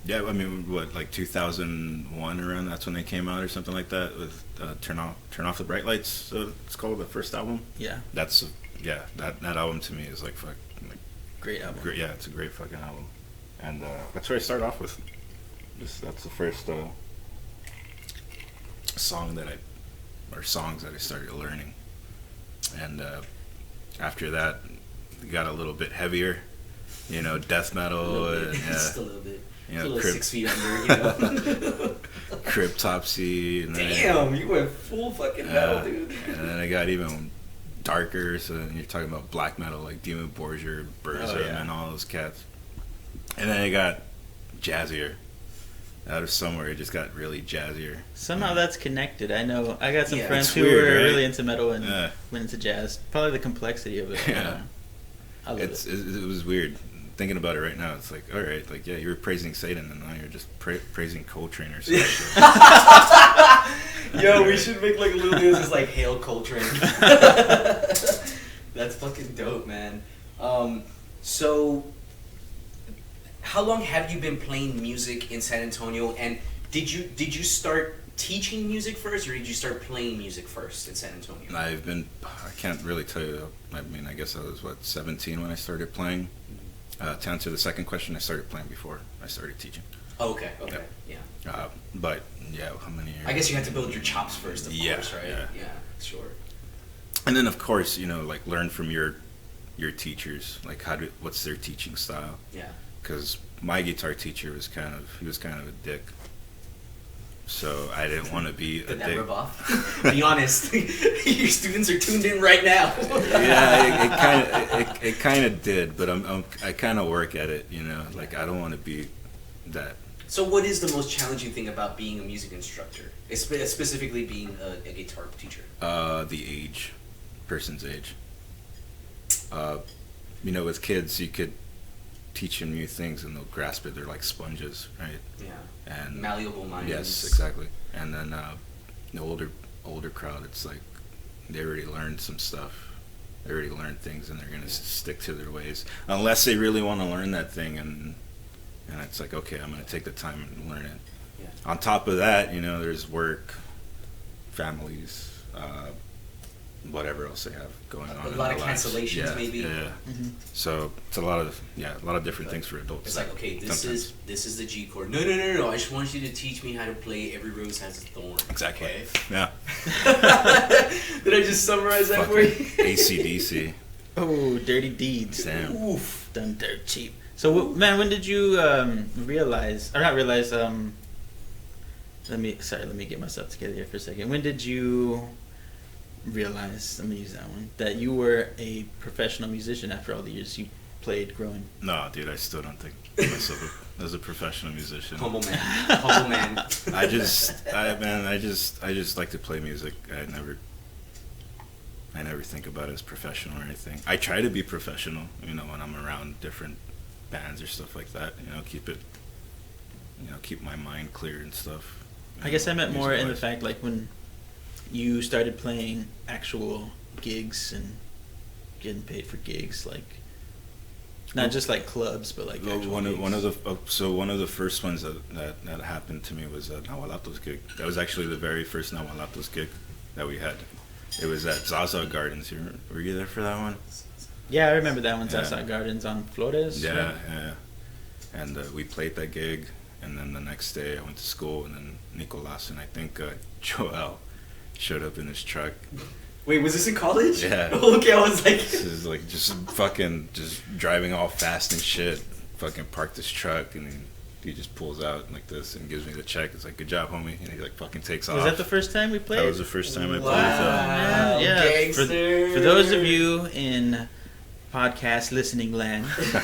Yeah, I mean, what, like 2001 around? That's when they came out or something like that with Turn Off the Bright Lights. So it's called the first album. Yeah. That album to me is like great album. Great, yeah, it's a great fucking album, and that's where I started off with. That's the first songs that I started learning, and after that, it got a little bit heavier, death metal, and just a little bit. a little Crypt, 6 feet under, Cryptopsy. And Damn, you went full fucking metal, dude. And then I got even darker, so then you're talking about black metal, like Demon Borgia, Burzum, and all those cats. And then I got jazzier. Out of somewhere, it just got really jazzier. Somehow that's connected. I know. I got some friends it's who weird, were right? really into metal and went into jazz. Probably the complexity of it. Yeah. I love it. It was weird. Thinking about it right now, it's like, all right, like, yeah, you were praising Satan, and now you're just praising Coltrane or something. Yo, we should make like a little news. It's like Hail Coltrane. That's fucking dope, man. So, how long have you been playing music in San Antonio? And did you start teaching music first, or did you start playing music first in San Antonio? I can't really tell you. I mean, I guess I was 17 when I started playing. To answer the second question, I started playing before I started teaching. Oh, okay, yeah. But yeah, how many years? I guess you had to build your chops first, of course, right? Yeah, sure. And then, of course, like learn from your teachers, like what's their teaching style. Yeah. Because my guitar teacher was kind of a dick. So I didn't want to be Did that rub off? Be honest. Your students are tuned in right now. Yeah, it kind of did, but I kind of work at it, you know. Like I don't want to be that. So what is the most challenging thing about being a music instructor, specifically being a guitar teacher? The age, person's age. You know, with kids, you could teach them new things and they'll grasp it. They're like sponges, right? Yeah. And malleable minds. Yes, exactly. And then the older crowd, it's like they already learned some stuff. They already learned things, and they're gonna stick to their ways unless they really want to learn that thing. And it's like, okay, I'm gonna take the time and learn it. Yeah. On top of that, you know, there's work, families, whatever else they have going on. A lot of cancellations, maybe. Yeah. Mm-hmm. So it's a lot of different things for adults. It's like, okay, this sometimes. is the G chord. No. I just want you to teach me how to play Every Rose Has a Thorn. Exactly. Okay? Yeah. Did I just summarize that for you? AC/DC. Oh, dirty deeds. Damn. Oof, done dirt cheap. So, man, when did you realize, or not realize? Let me get myself together here for a second. When did you realize? Let me use that one. That you were a professional musician after all the years you played growing. No, dude, I still don't think myself as a professional musician. Humble man. I just like to play music. I never think about it as professional or anything. I try to be professional, you know, when I'm around different bands or stuff like that. You know, keep my mind clear and stuff. I guess I meant more in the music-wise. fact, like, when you started playing actual gigs and getting paid for gigs, like, not just like clubs, but like actual gigs. one of the first ones that happened to me was a Nahulatlatos gig. That was actually the very first Nahulatlatos gig that we had. It was at Zaza Gardens. Were you there for that one? Yeah, I remember that one. Yeah. Zaza Gardens on Flores. Yeah, right? yeah. And we played that gig, and then the next day I went to school, and then Nicolas and I think Joel showed up in his truck. Wait, was this in college? Yeah. Okay, I was like... This is like just driving all fast and shit. Fucking parked his truck, and then he just pulls out like this and gives me the check. It's like, good job, homie. And he like fucking takes off. Was that the first time we played? That was the first time I played with Wow, Yeah. gangster. For those of you in podcast listening land, in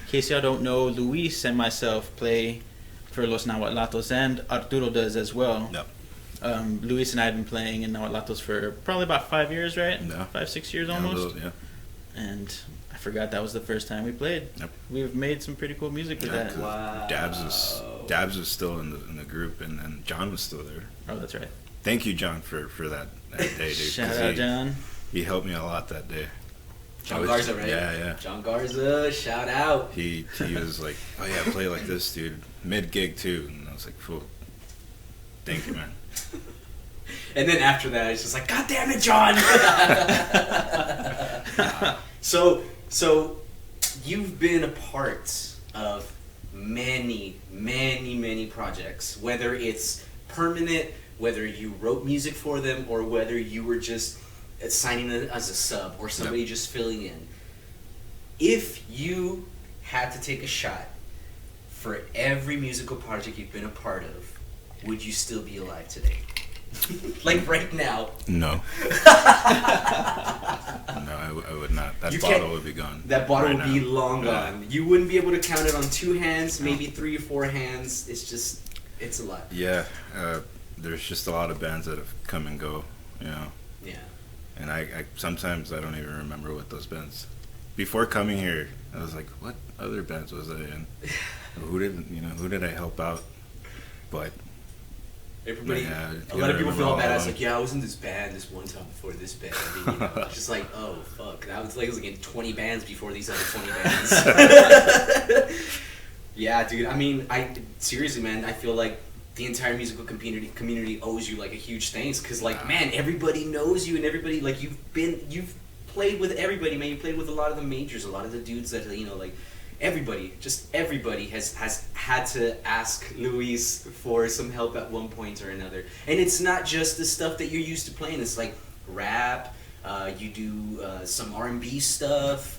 case y'all don't know, Luis and myself play for Los Nahulatlatos, and Arturo does as well. Yep. Luis and I have been playing in Nahuatlatos for probably about 5 years, right? Yeah. 5-6 years Yeah, almost. yeah. And I forgot that was the first time we played. Yep. We've made some pretty cool music with Yeah, that. 'cause Wow. Dabs was still in the group, and then John was still there. Oh, that's right. Thank you, John, for that day, dude. Shout 'cause out, John. He helped me a lot that day. John Garza, right? Yeah. John Garza, shout out. He was like, oh yeah, play like this, dude. Mid gig too, and I was like, cool. Thank you, man. And then after that, it's just like, God damn it, John! So you've been a part of many projects, whether it's permanent, whether you wrote music for them, or whether you were just signing it as a sub, or somebody just filling in. If you had to take a shot for every musical project you've been a part of, would you still be alive today? Like right now? No. No, I would not. That You bottle can't- would be gone. That bottle right would be now. long Yeah. gone. You wouldn't be able to count it on 2 hands, maybe 3 or 4 hands. It's a lot. Yeah, there's just a lot of bands that have come and go, you know. Yeah. And I sometimes I don't even remember what those bands. Before coming here, I was like, what other bands was I in? Who did I help out? But Everybody, yeah, a lot of people feel bad. I was them. like, yeah, I was in this band this one time before this band. And, you know, it's just like, oh, fuck. It was like in 20 bands before these other 20 bands. Yeah, dude. I mean, seriously, man, I feel like the entire musical community owes you like a huge thanks, because like, man, everybody knows you, and everybody, like, you've played with everybody, man. You played with a lot of the majors, a lot of the dudes that, you know, like, everybody has had to ask Luis for some help at one point or another. And it's not just the stuff that you're used to playing. It's like rap, you do some R&B stuff,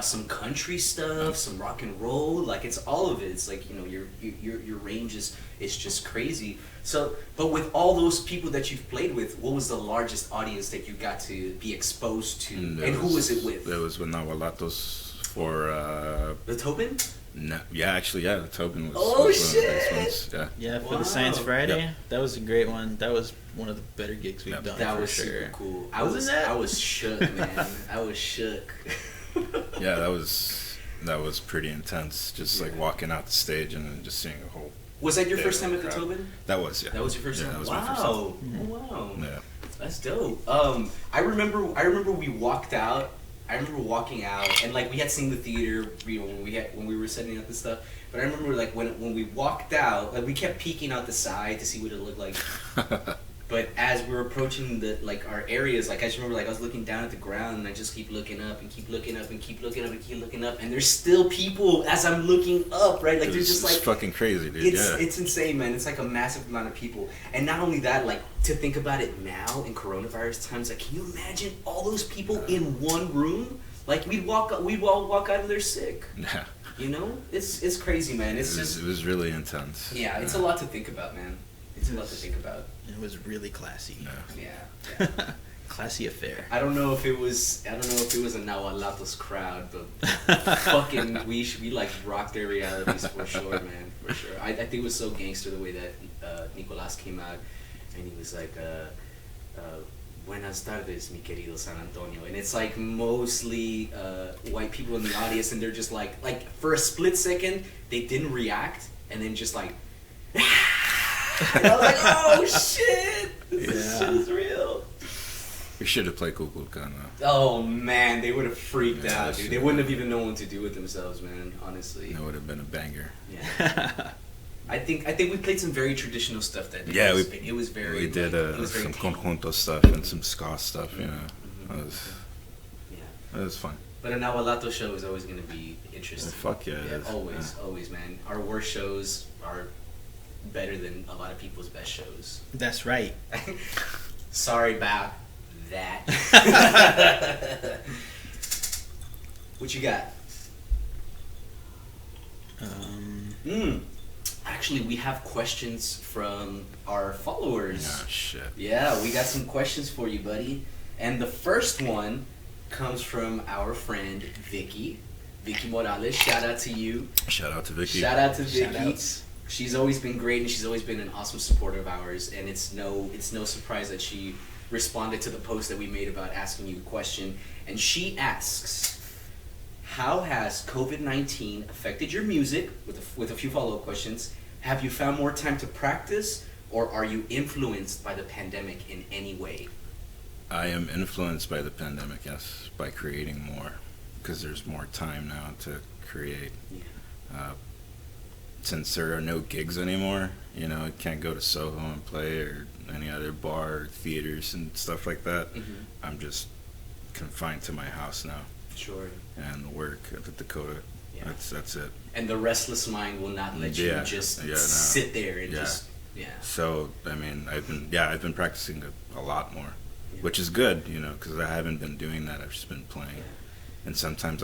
some country stuff, some rock and roll. Like it's all of it. It's like, you know, your range is just crazy. So, but with all those people that you've played with, what was the largest audience that you got to be exposed to, and who was it with? It was with Nahulatlatos for The Tobin? No, yeah, actually, yeah, the Tobin was. Oh, was shit! One of the best ones. Yeah, for Wow. the Science Friday, Yep. that was a great one. That was one of the better gigs we've done. That for was sure. super cool. I Wasn't was it? shook, man. I was shook. Yeah, that was pretty intense. Just like walking out the stage and then just seeing a whole. Was that your big first time at the crowd. Tobin? That was, yeah. That was your first Yeah, time. that was Wow! my first time. Oh, wow! Yeah. That's dope. I remember we walked out. I remember walking out, and like we had seen the theater, you know, when we were setting up the stuff. But I remember like when we walked out, like we kept peeking out the side to see what it looked like. But as we were approaching the like our areas, like I just remember like I was looking down at the ground and I just keep looking up and keep looking up and keep looking up and keep looking up, and there's still people as I'm looking up, right? Like there's just like it's fucking crazy, dude. it's insane, man. It's like a massive amount of people, and not only that, like to think about it now in coronavirus times, like can you imagine all those people in one room? Like we'd all walk out of there sick. Yeah. You know, it's crazy, man. It's It was really intense. yeah, it's a lot to think about, man. It's a lot to think about. It was really classy. Yeah. Yeah. Classy affair. I don't know if it was a Nahuatlatos crowd, but fucking we like rocked their realities for sure, man, for sure. I think it was so gangster the way that Nicolas came out, and he was like, "Buenas tardes, mi querido San Antonio," and it's like mostly white people in the audience, and they're just like for a split second they didn't react, and then just like. And I was like, oh shit! This shit is real. We should have played Kukulkan, though. Oh man, they would have freaked Yeah, out, dude. They wouldn't have even known what to do with themselves, man. Honestly. That would have been a banger. Yeah. I think we played some very traditional stuff that day. Yeah, it was very. We did it was very some tame. conjunto stuff and some ska stuff, you know. Yeah. It was fun. But a Nahuatlato show is always going to be interesting. Fuck yeah, it is. Always, man. Our worst shows are better than a lot of people's best shows. That's right. Sorry about that. What you got? Actually, we have questions from our followers. Oh, shit. Yeah, we got some questions for you, buddy. And the first one comes from our friend Vicky Morales. Shout out to you. Shout out to Vicky. Shout out to Vicky. Shout-outs. She's always been great, and she's always been an awesome supporter of ours. And it's no surprise that she responded to the post that we made about asking you a question. And she asks, how has COVID-19 affected your music? With a few follow-up questions. Have you found more time to practice, or are you influenced by the pandemic in any way? I am influenced by the pandemic, yes, by creating more, because there's more time now to create. Yeah. Since there are no gigs anymore, you know, I can't go to Soho and play or any other bar or theaters and stuff like that. Mm-hmm. I'm just confined to my house now Sure. and work at the Dakota. Yeah. That's it. And the restless mind will not let you just sit there and just So I mean, I've been practicing a lot more, which is good, you know, because I haven't been doing that. I've just been playing, and sometimes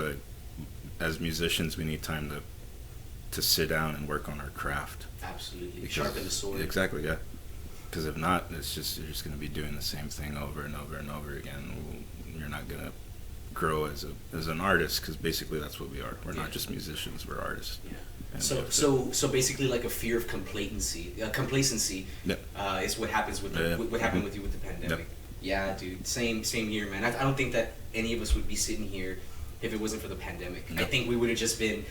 as musicians, we need time to sit down and work on our craft. Absolutely. Sharpen the sword. Exactly, yeah. Because if not, you're just going to be doing the same thing over and over and over again. You're not going to grow as an artist, because basically that's what we are. We're not just musicians. We're artists. Yeah. And So basically, like a fear of complacency is what happens with what happened with you with the pandemic. Yep. Yeah, dude. Same here, man. I don't think that any of us would be sitting here if it wasn't for the pandemic. Yep. I think we would have just been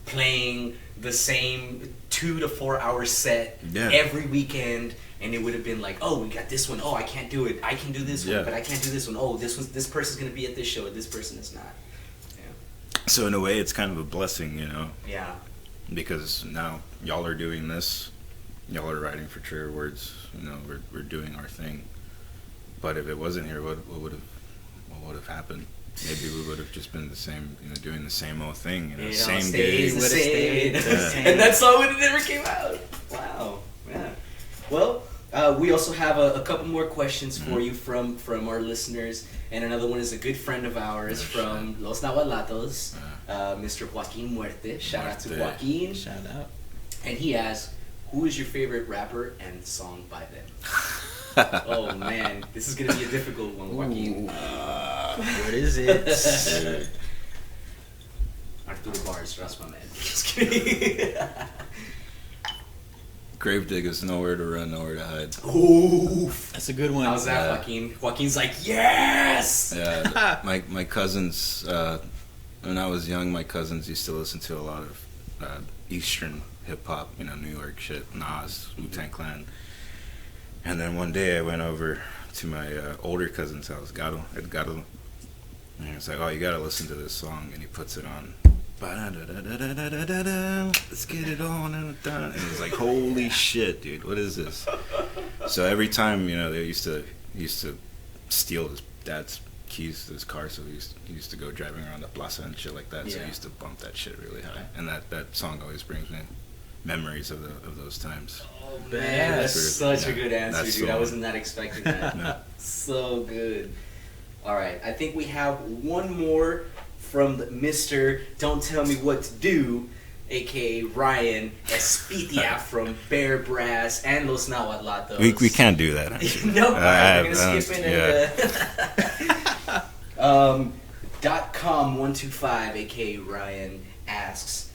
playing the same 2 to 4 hour set every weekend, and it would have been like, oh, we got this one. Oh, I can't do it. I can do this one, but I can't do this one. Oh, this person's gonna be at this show, and this person is not. Yeah. So in a way, it's kind of a blessing, you know. Yeah. Because now y'all are doing this, y'all are writing for Tierra Words. You know, we're doing our thing. But if it wasn't here, what would have happened? Maybe we would have just been the same, you know, doing the same old thing, you know, same days, the same. and that song would have never came out. Wow. Yeah. Well, We also have a couple more questions for you from our listeners, and another one is a good friend of ours from Los Nahulatlatos, Mr. Joaquin Muerte. Shout out to Joaquin. Shout out. And he asks, who is your favorite rapper and song by them? Oh man, this is gonna be a difficult one, Joaquin. What is it? Arturo Bars, that's my man. Just kidding. Gravedigger's Nowhere to Run, Nowhere to Hide. Oof. That's a good one. How's that, Joaquin? Joaquin's like, yes! Yeah, my cousins, when I was young, my cousins used to listen to a lot of Eastern hip-hop, New York shit, Nas, Wu-Tang Clan. And then one day I went over to my older cousin's house, Edgardo, and he was like, oh, you gotta listen to this song, and he puts it on. Let's get it on. And it was like, holy shit, dude, what is this? So every time, they used to steal his dad's keys to his car, so he used to go driving around the plaza and shit like that. So he used to bump that shit really high, and that song always brings me memories of those times. Oh man, that's such a good answer, dude. I was not expecting that. No. So good. All right, I think we have one more from Mr. Don't Tell Me What to Do, aka Ryan Espitia from Bexar Brass and Los Nahuatlatos. We can't do that. Nope, we're gonna skip in and .com125, aka Ryan, asks,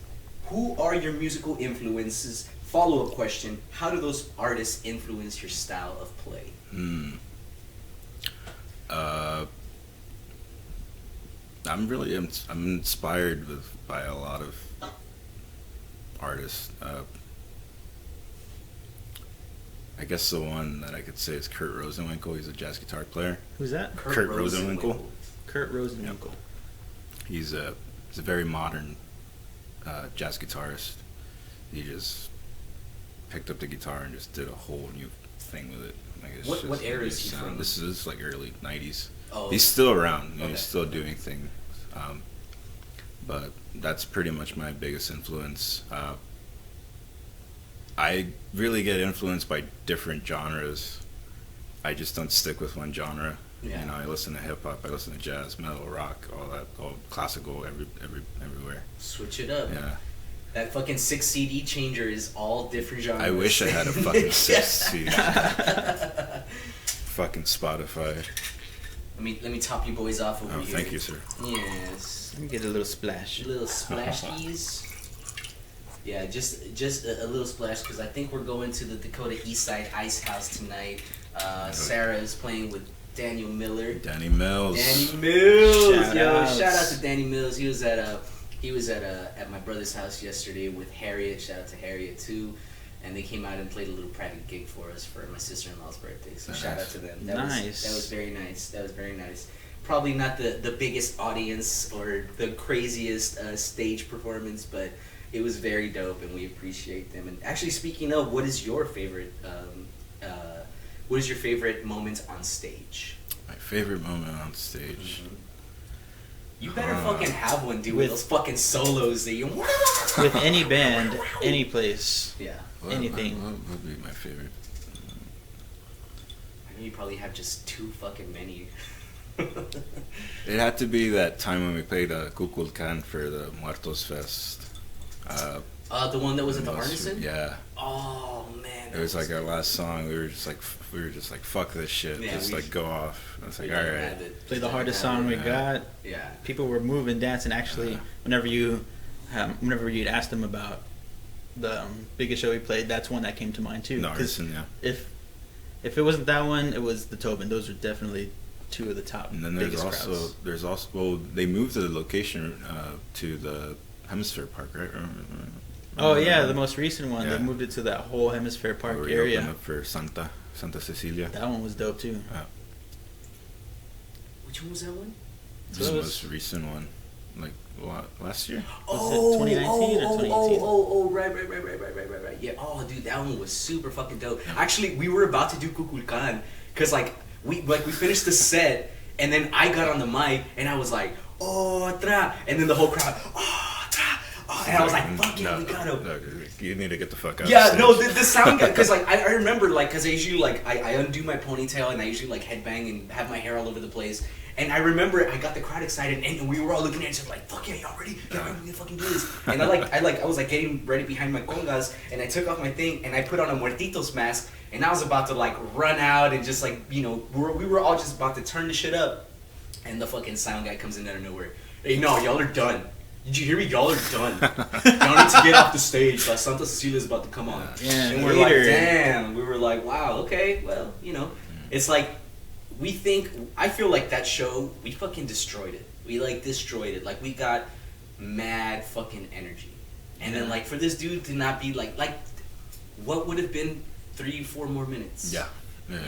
who are your musical influences? Follow-up question, how do those artists influence your style of play? I'm inspired by a lot of artists. I guess the one that I could say is Kurt Rosenwinkel. He's a jazz guitar player. Who's that? Kurt Rosenwinkel. Kurt Rosenwinkel. He's a very modern jazz guitarist. He just picked up the guitar and just did a whole new thing with it. Like what era is he from? This is like early 90s. Oh, he's still around. Okay. He's still doing things. But that's pretty much my biggest influence. I really get influenced by different genres. I just don't stick with one genre. Yeah. I listen to hip hop, I listen to jazz, metal, rock, all classical, everywhere. Switch it up. Yeah. That fucking 6 CD changer is all different genres. I wish I had a fucking 6 CD. Fucking Spotify. Let me top you boys off over here. Thank you, sir. Yes. Let me get a little splash. A little splashies. Yeah, just a little splash, because I think we're going to the Dakota Eastside Ice House tonight. Sarah is playing with Daniel Miller. Danny Mills. Danny Mills. Shout out to Danny Mills. He was at my brother's house yesterday with Harriet. Shout out to Harriet too. And they came out and played a little private gig for us for my sister-in-law's birthday. So shout out to them. That was very nice. That was very nice. Probably not the biggest audience or the craziest stage performance, but it was very dope, and we appreciate them. And actually, speaking of, what is your favorite moment on stage? My favorite moment on stage. Mm-hmm. You better fucking have one, dude, with those fucking solos that you... With any band, any place. Yeah. Anything. What would be my favorite? I know you probably have just too fucking many. It had to be that time when we played Kukulkan for the Muertos Fest. The one that was at the Artisan? Yeah. Oh man. It was like our last song. We were just like, fuck this shit. Yeah, just like go off. I was like, all right. Play the hardest song we got. Yeah. People were moving, dancing. Actually, whenever you'd asked them about the biggest show we played, that's one that came to mind too. The Artisan, yeah. If it wasn't that one, it was the Tobin. Those are definitely two of the top. And then biggest crowds. They moved the location to the Hemisphere Park, right? Oh yeah, the most recent one. Yeah. They moved it to that whole Hemisphere Park we area. opened up for Santa Cecilia. That one was dope too. Which one was that one? This was the most recent one, like last year. Was it 2019 or 2018? Right. Yeah. Oh, dude, that one was super fucking dope. Actually, we were about to do Kukulkan because we finished the set, and then I got on the mic and I was like, oh, tra, and then the whole crowd, oh, tra, oh, And I was like, fuck yeah, we got him. No, you need to get the fuck out. Yeah, no, the sound guy, because like I remember like because I usually like I undo my ponytail and I usually like headbang and have my hair all over the place. And I remember I got the crowd excited and we were all looking at each other like, fuck yeah, y'all ready? Yeah, we're gonna fucking do this. And I was like getting ready behind my congas and I took off my thing and I put on a Muertitos mask and I was about to like run out and just like, you know, we were all just about to turn the shit up and the fucking sound guy comes in out of nowhere. Hey, no, y'all are done. Did you hear me? Y'all are done. Y'all need to get off the stage. La Santa Cecilia's about to come on. Yeah, and we're like, damn. We were like, wow, okay, well, you know. It's like, I feel like that show, we fucking destroyed it. We like destroyed it. Like we got mad fucking energy. And then like for this dude to not be like what would have been 3-4 more minutes? Yeah. You know?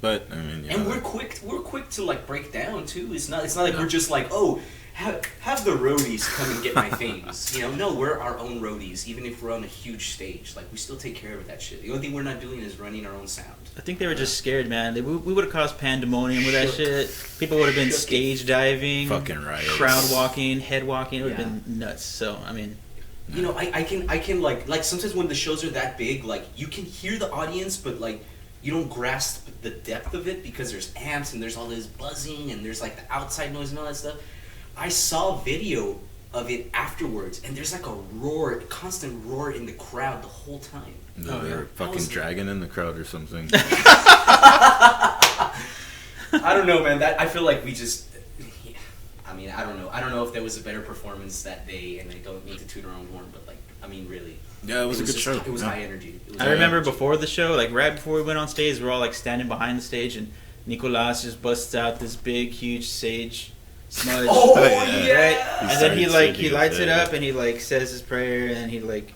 But I mean, and we're quick to like break down too. It's not like we're just like, oh, have the roadies come and get my things. You know, no, we're our own roadies. Even if we're on a huge stage, like we still take care of that shit. The only thing we're not doing is running our own sound. I think they were just scared, man. We would have caused pandemonium with that shit. People would have been stage diving, fucking riots, crowd walking, head walking. It would have been nuts. So I mean, you know, I can like sometimes when the shows are that big, like you can hear the audience, but like you don't grasp the depth of it because there's amps and there's all this buzzing and there's like the outside noise and all that stuff. I saw video of it afterwards, and there's like a constant roar in the crowd the whole time. No, they were fucking dragging in the crowd or something. I don't know, man. I feel like we just. I mean, I don't know. I don't know if there was a better performance that day, and I don't need to toot our own horn, but like, I mean, really. Yeah, it was a good show. It was high energy. I remember before the show, like right before we went on stage, we're all like standing behind the stage, and Nicolas just busts out this big, huge sage smudge. Oh yeah! Right? And then he lights it up, and he like says his prayer, and he like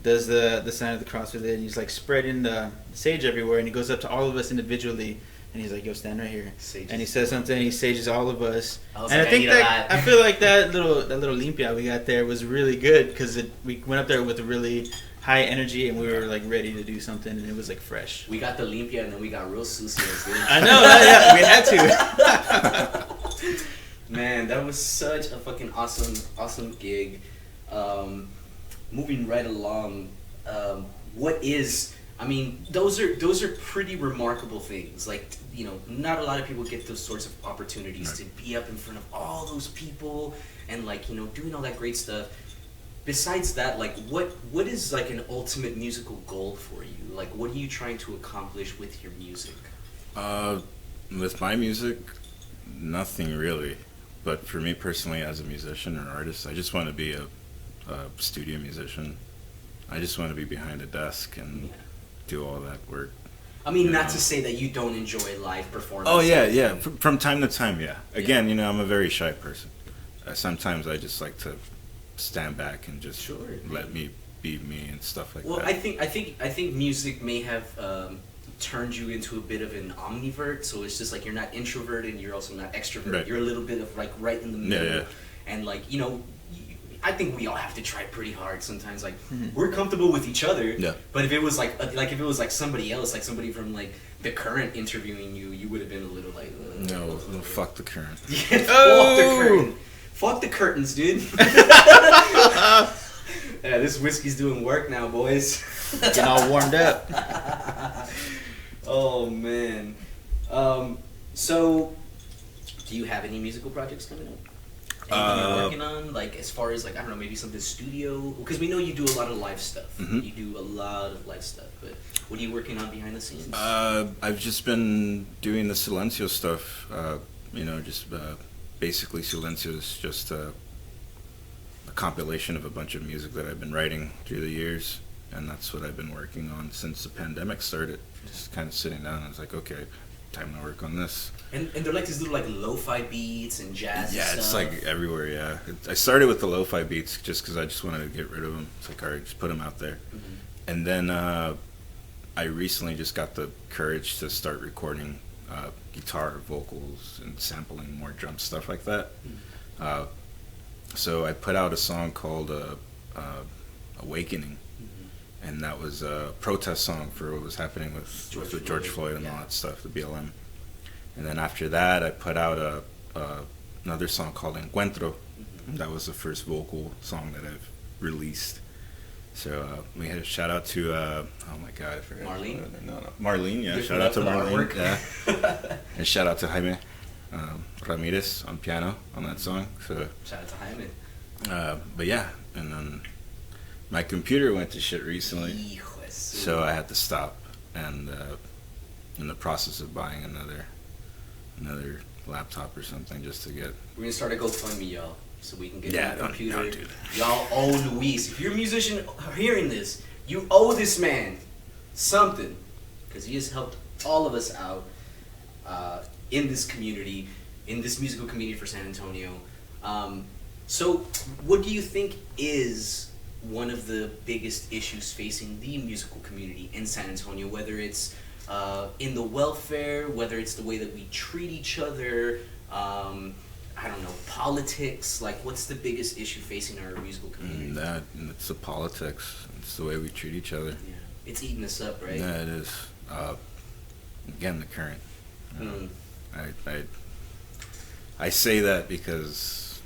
does the sign of the cross with it, and he's like spreading the sage everywhere, and he goes up to all of us individually, and he's like, "Yo, stand right here," and he says something, and he sages all of us, and I feel like that little limpia we got there was really good because we went up there with a really high energy, and we were like ready to do something, and it was like fresh. We got the limpia, and then we got real sucios, dude. I know, yeah, we had to. Man, that was such a fucking awesome gig. Moving right along, I mean, those are pretty remarkable things. Like, you know, not a lot of people get those sorts of opportunities to be up in front of all those people and like, you know, doing all that great stuff. Besides that, like, what is like an ultimate musical goal for you? Like, what are you trying to accomplish with your music? With my music, nothing really. But for me personally, as a musician or artist, I just want to be a studio musician. I just want to be behind a desk and do all that work. I mean, not to say that you don't enjoy live performance. Oh yeah. From time to time, yeah. Again, you know, I'm a very shy person. Sometimes I just like to stand back and just let me be me and stuff like that. Well, I think music may have turned you into a bit of an omnivert, so it's just like you're not introverted and you're also not extroverted. Right. You're a little bit of like right in the middle. Yeah. And like, you know, I think we all have to try pretty hard sometimes. Like, we're comfortable with each other, but if it was like somebody else, like somebody from like The Current interviewing you, you would have been a little like, no, fuck The Current. Yeah, fuck The Current. Fuck the curtains, dude. Yeah, this whiskey's doing work now, boys. Getting all warmed up. Oh man. So, do you have any musical projects coming up? Anything you're working on, like as far as like I don't know, maybe something studio? Because we know you do a lot of live stuff. Mm-hmm. You do a lot of live stuff, but what are you working on behind the scenes? I've just been doing the Silencio stuff. You know, just basically Silencio is just a compilation of a bunch of music that I've been writing through the years, and that's what I've been working on since the pandemic started. Just kind of sitting down, and I was like, okay, time to work on this. And they're like these little like lo-fi beats and jazz. Yeah, and it's stuff. like everywhere. Yeah, I started with the lo-fi beats just because I just wanted to get rid of them. It's like, all right, just put them out there. Mm-hmm. And then I recently just got the courage to start recording guitar, vocals, and sampling more drum stuff like that. Mm-hmm. So I put out a song called Awakening. And that was a protest song for what was happening with George Floyd and all that stuff, the BLM. And then after that, I put out another song called Encuentro. Mm-hmm. That was the first vocal song that I've released. So we had a shout out to oh my god, I forgot. Marlene? No. Marlene, yeah. Good Shout out to for the Marlene. artwork. Yeah. And shout out to Jaime Ramirez on piano on that song. So Shout out to Jaime. but yeah, and then my computer went to shit recently, Hijos. so I had to stop, and in the process of buying another laptop or something just to get. We're gonna start a GoFundMe, y'all, so we can get Yeah, a don't computer. do that. Y'all owe Luis. If you're a musician hearing this, you owe this man something, because he has helped all of us out in this community, in this musical community for San Antonio. So, what do you think is one of the biggest issues facing the musical community in San Antonio? Whether it's in the welfare, whether it's the way that we treat each other, I don't know, politics. Like, what's the biggest issue facing our musical community? And it's the politics. It's the way we treat each other. Yeah, it's eating us up, right? Yeah, it is. Again, the current. I say that because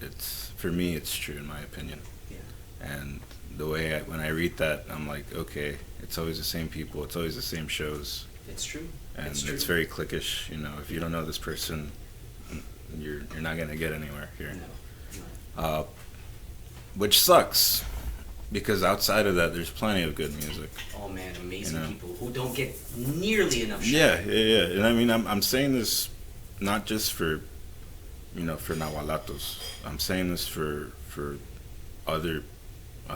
it's, for me, it's true in my opinion. Yeah. And the way when I read that, I'm like, okay, it's always the same people. It's always the same shows. It's true. And it's it's very cliquish. You know, if you don't know this person, you're not gonna get anywhere here. No. Which sucks, because outside of that, there's plenty of good music. Oh man, amazing, You know. people who don't get nearly enough shine. Yeah. And I mean, I'm saying this not just for, for Nahulatlatos. I'm saying this for other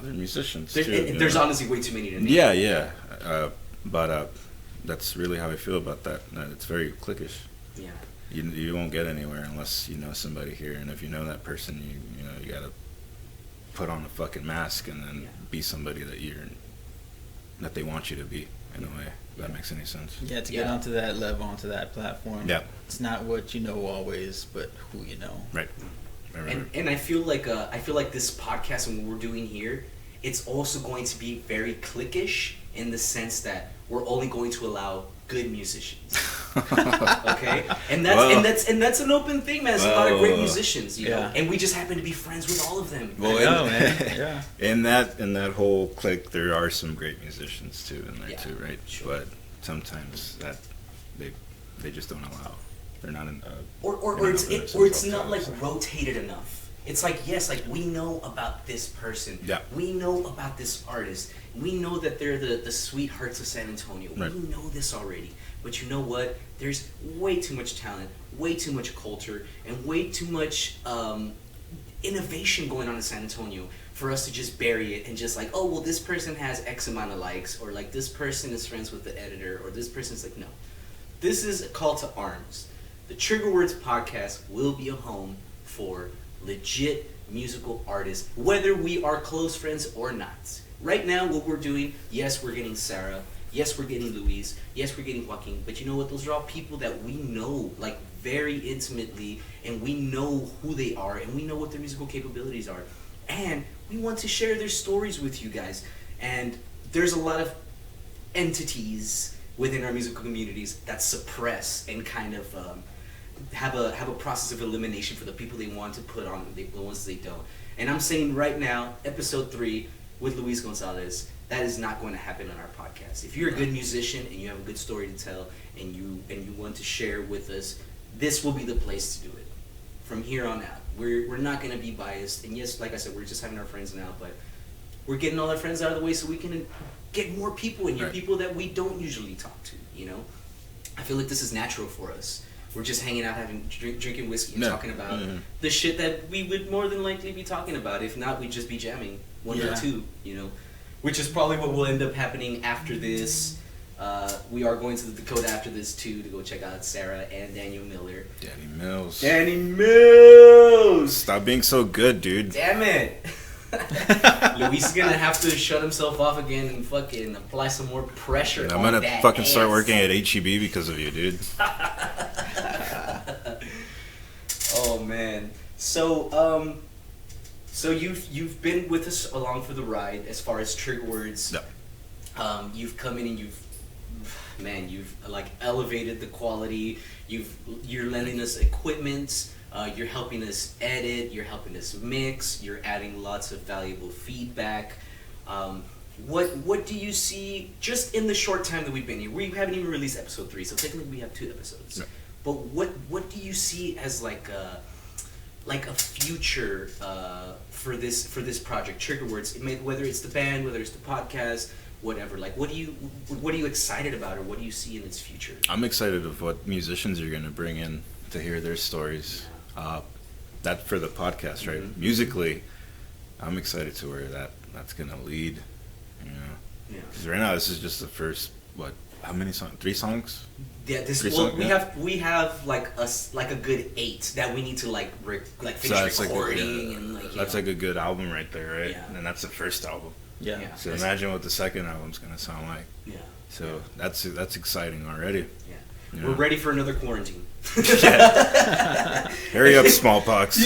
musicians too. There's honestly way too many to name. Yeah. But that's really how I feel about that. It's very cliquish. Yeah. You won't get anywhere unless you know somebody here, and if you know that person, you gotta put on a fucking mask and then be somebody that they want you to be in a way. If that makes any sense. Yeah, to get onto that level, onto that platform. Yeah. It's not what you know always, but who you know. Right. And I feel like this podcast and what we're doing here, it's also going to be very cliquish in the sense that we're only going to allow good musicians. Okay? And that's an open thing, man. There's a lot of great musicians, you know. And we just happen to be friends with all of them. Well, man. Yeah. In that whole clique, there are some great musicians too in there too, right? Sure. But sometimes that they just don't allow. They're not in. Or it's not like rotated enough. It's like, yes, like we know about this person. Yeah. We know about this artist. We know that they're the sweethearts of San Antonio. Right. We know this already. But you know what? There's way too much talent, way too much culture, and way too much innovation going on in San Antonio for us to just bury it and just like, oh, well, this person has X amount of likes, or like this person is friends with the editor, or this person's like, no. This is a call to arms. The Trigger Words podcast will be a home for legit musical artists, whether we are close friends or not. Right now, what we're doing, yes, we're getting Sarah, yes, we're getting Luis, yes, we're getting Joaquin, but you know what? Those are all people that we know, like, very intimately, and we know who they are, and we know what their musical capabilities are. And we want to share their stories with you guys. And there's a lot of entities within our musical communities that suppress and kind of have a process of elimination for the people they want to put on, the ones they don't. And I'm saying right now, episode 3 with Luis Gonzalez, that is not going to happen on our podcast. If you're a good musician and you have a good story to tell and you want to share with us, this will be the place to do it. From here on out, we're not going to be biased. And yes, like I said, we're just having our friends now, but we're getting all our friends out of the way so we can get more people in here, people that we don't usually talk to, you know? I feel like this is natural for us. We're just hanging out, drinking whiskey and talking about the shit that we would more than likely be talking about. If not, we'd just be jamming one or two, you know? Which is probably what will end up happening after this. We are going to the Dakota after this, too, to go check out Sarah and Daniel Miller. Danny Mills! Stop being so good, dude. Damn it! Luis is gonna have to shut himself off again and fucking apply some more pressure. I'm gonna fucking start working at HEB because of you, dude. Oh man. So you've been with us along for the ride as far as Trigger Words. Yeah. You've come in and you've man, you've like elevated the quality. You're lending us equipment. You're helping us edit. You're helping us mix. You're adding lots of valuable feedback. What do you see just in the short time that we've been here? We haven't even released episode 3, so technically we have 2 episodes. No. But what do you see as like a future for this project? Trigger words, whether it's the band, whether it's the podcast, whatever. Like, what are you excited about, or what do you see in its future? I'm excited of what musicians you're gonna bring in to hear their stories. That for the podcast, right? Mm-hmm. Musically, I'm excited to where that's gonna lead. You know, Yeah. because right now this is just the first how many songs? 3 songs? Yeah, we have like a good 8 that we need to finish recording and that's like a good album right there, right? Yeah. And that's the first album. Yeah. Yeah. So imagine what the second album's gonna sound like. Yeah. So that's exciting already. Yeah. You We're know? ready for another quarantine. Hurry up, smallpox.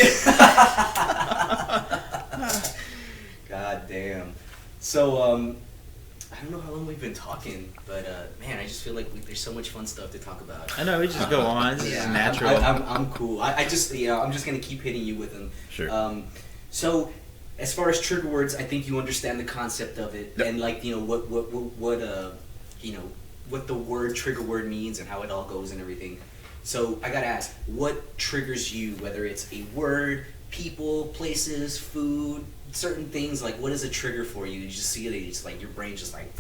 God damn. So I don't know how long we've been talking, but man, I just feel like there's so much fun stuff to talk about. I know, we just go on. This is natural. I'm cool. I'm just I'm just gonna keep hitting you with them. Sure. So as far as trigger words, I think you understand the concept of it, Yep. and like what the word trigger word means and how it all goes and everything. So I gotta ask, what triggers you? Whether it's a word, people, places, food, certain things. Like, what is a trigger for you? You just see it, it's like your brain just like.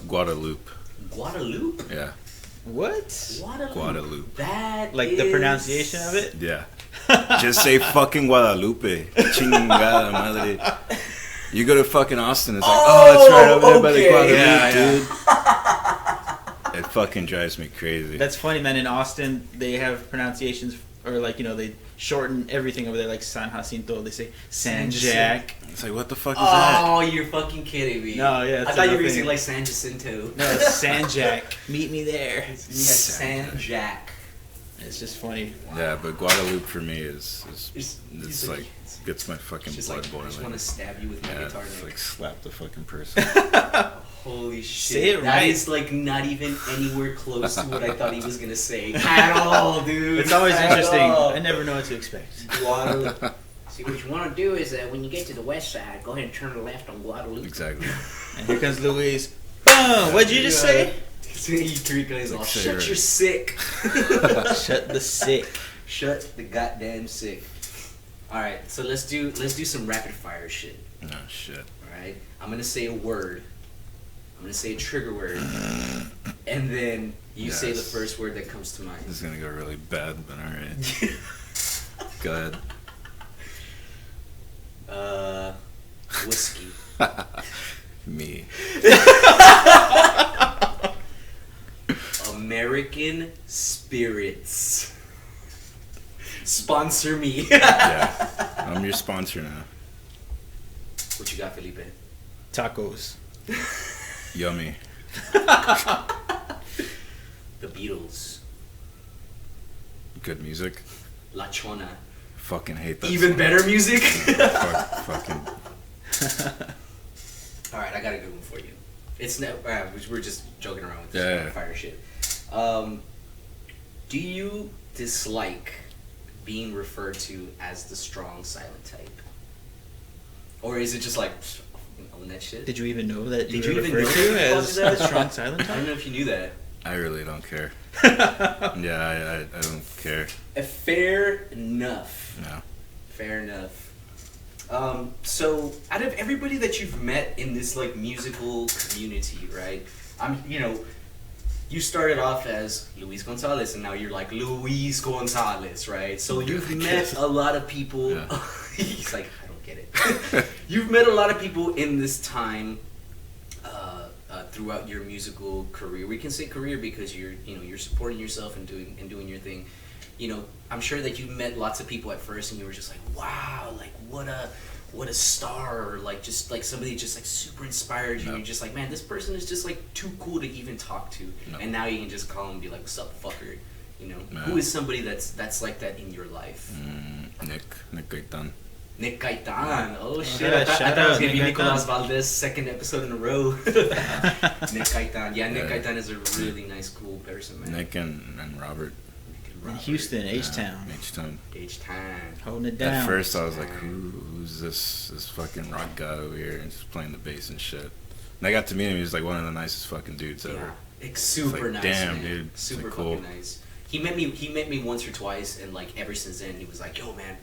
Guadalupe. Guadalupe? Yeah. What? Guadalupe. That Like the pronunciation of it? Yeah. Just say fucking Guadalupe. Chingada madre. You go to fucking Austin, it's like, that's right over there by the Guadalupe, dude. It fucking drives me crazy. That's funny, man. In Austin, they have pronunciations, or they shorten everything over there, like San Jacinto. They say San Jack. It's like, what the fuck is that? Oh, you're fucking kidding me. No, yeah. I thought you were using like San Jacinto. No, it's San Jack. Meet me there. Yeah, San Jack. It's just funny. Yeah, but Guadalupe for me is It's like gets my fucking just blood like, boiling. I just want to stab you with my guitar it's neck. like slap the fucking person. Holy shit. Say it That right. is like not even anywhere close to what I thought he was going to say at all, dude. It's always At interesting. all. I never know what to expect. Guadalupe. See, what you want to do is when you get to the west side, go ahead and turn left on Guadalupe. Exactly. And here comes Luis. Boom! What'd you just say? You 3 guys all, Like, shut say your sick. Shut the sick. Shut the goddamn sick. Alright, so let's do some rapid fire shit. Oh shit. Alright? I'm gonna say a word. I'm gonna say a trigger word. And then you say the Yes. first word that comes to mind. This is gonna go really bad, but alright. Go ahead. Whiskey. Me. American spirits. Sponsor me. Yeah. I'm your sponsor now. What you got, Felipe? Tacos. Yummy. The Beatles. Good music. La Chona. Fucking hate that. Even song. better music? Fucking. Alright, I got a good one for you. It's no, we're just joking around with this Yeah. fire shit. Do you dislike being referred to as the strong silent type? Or is it just like, own that shit? Did you even know that Did you you were even referred know to what as the fuck a is that? strong silent I don't type? know if you knew that. I really don't care. Yeah, I don't care. Fair enough. No. Fair enough. So out of everybody that you've met in this like musical community, right? You started off as Luis Gonzalez, and now you're like Luis Gonzalez, right? So you've met a lot of people. Yeah. He's like, I don't get it. You've met a lot of people in this time throughout your musical career. We can say career because you're supporting yourself and doing your thing. I'm sure that you met lots of people at first, and you were just like, wow, like what a star, or like just like somebody just like super inspired you. No. And you're just like, man, this person is just like too cool to even talk to. No. And now you can just call and be like, what's up, fucker? No. Who is somebody that's like that in your life? Nick Gaitan. Nick Gaitan. Oh shit! Yeah, I thought shout it was out, gonna be Nick Nicolas Gaitan. Valdez, second episode in a row. Nick Gaitan. Yeah, Nick Gaitan is a really nice, cool person, man. Nick and Robert. Nick and In Robert. Houston, H-Town. H-Town. H-Town. Holding it down. At first, I was like, who's this fucking rock guy over here and just playing the bass and shit. And I got to meet him. He was like one of the nicest fucking dudes ever. Yeah, it's super like, nice. damn, man. dude. It's Super like, cool. fucking nice. He met me once or twice, and like ever since then, he was like, "Yo, man,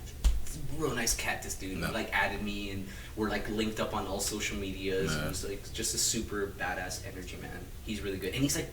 it's a real nice cat, this dude." And No. he like added me, and we're like linked up on all social medias. No. And he's like just a super badass energy, man. He's really good, and he's like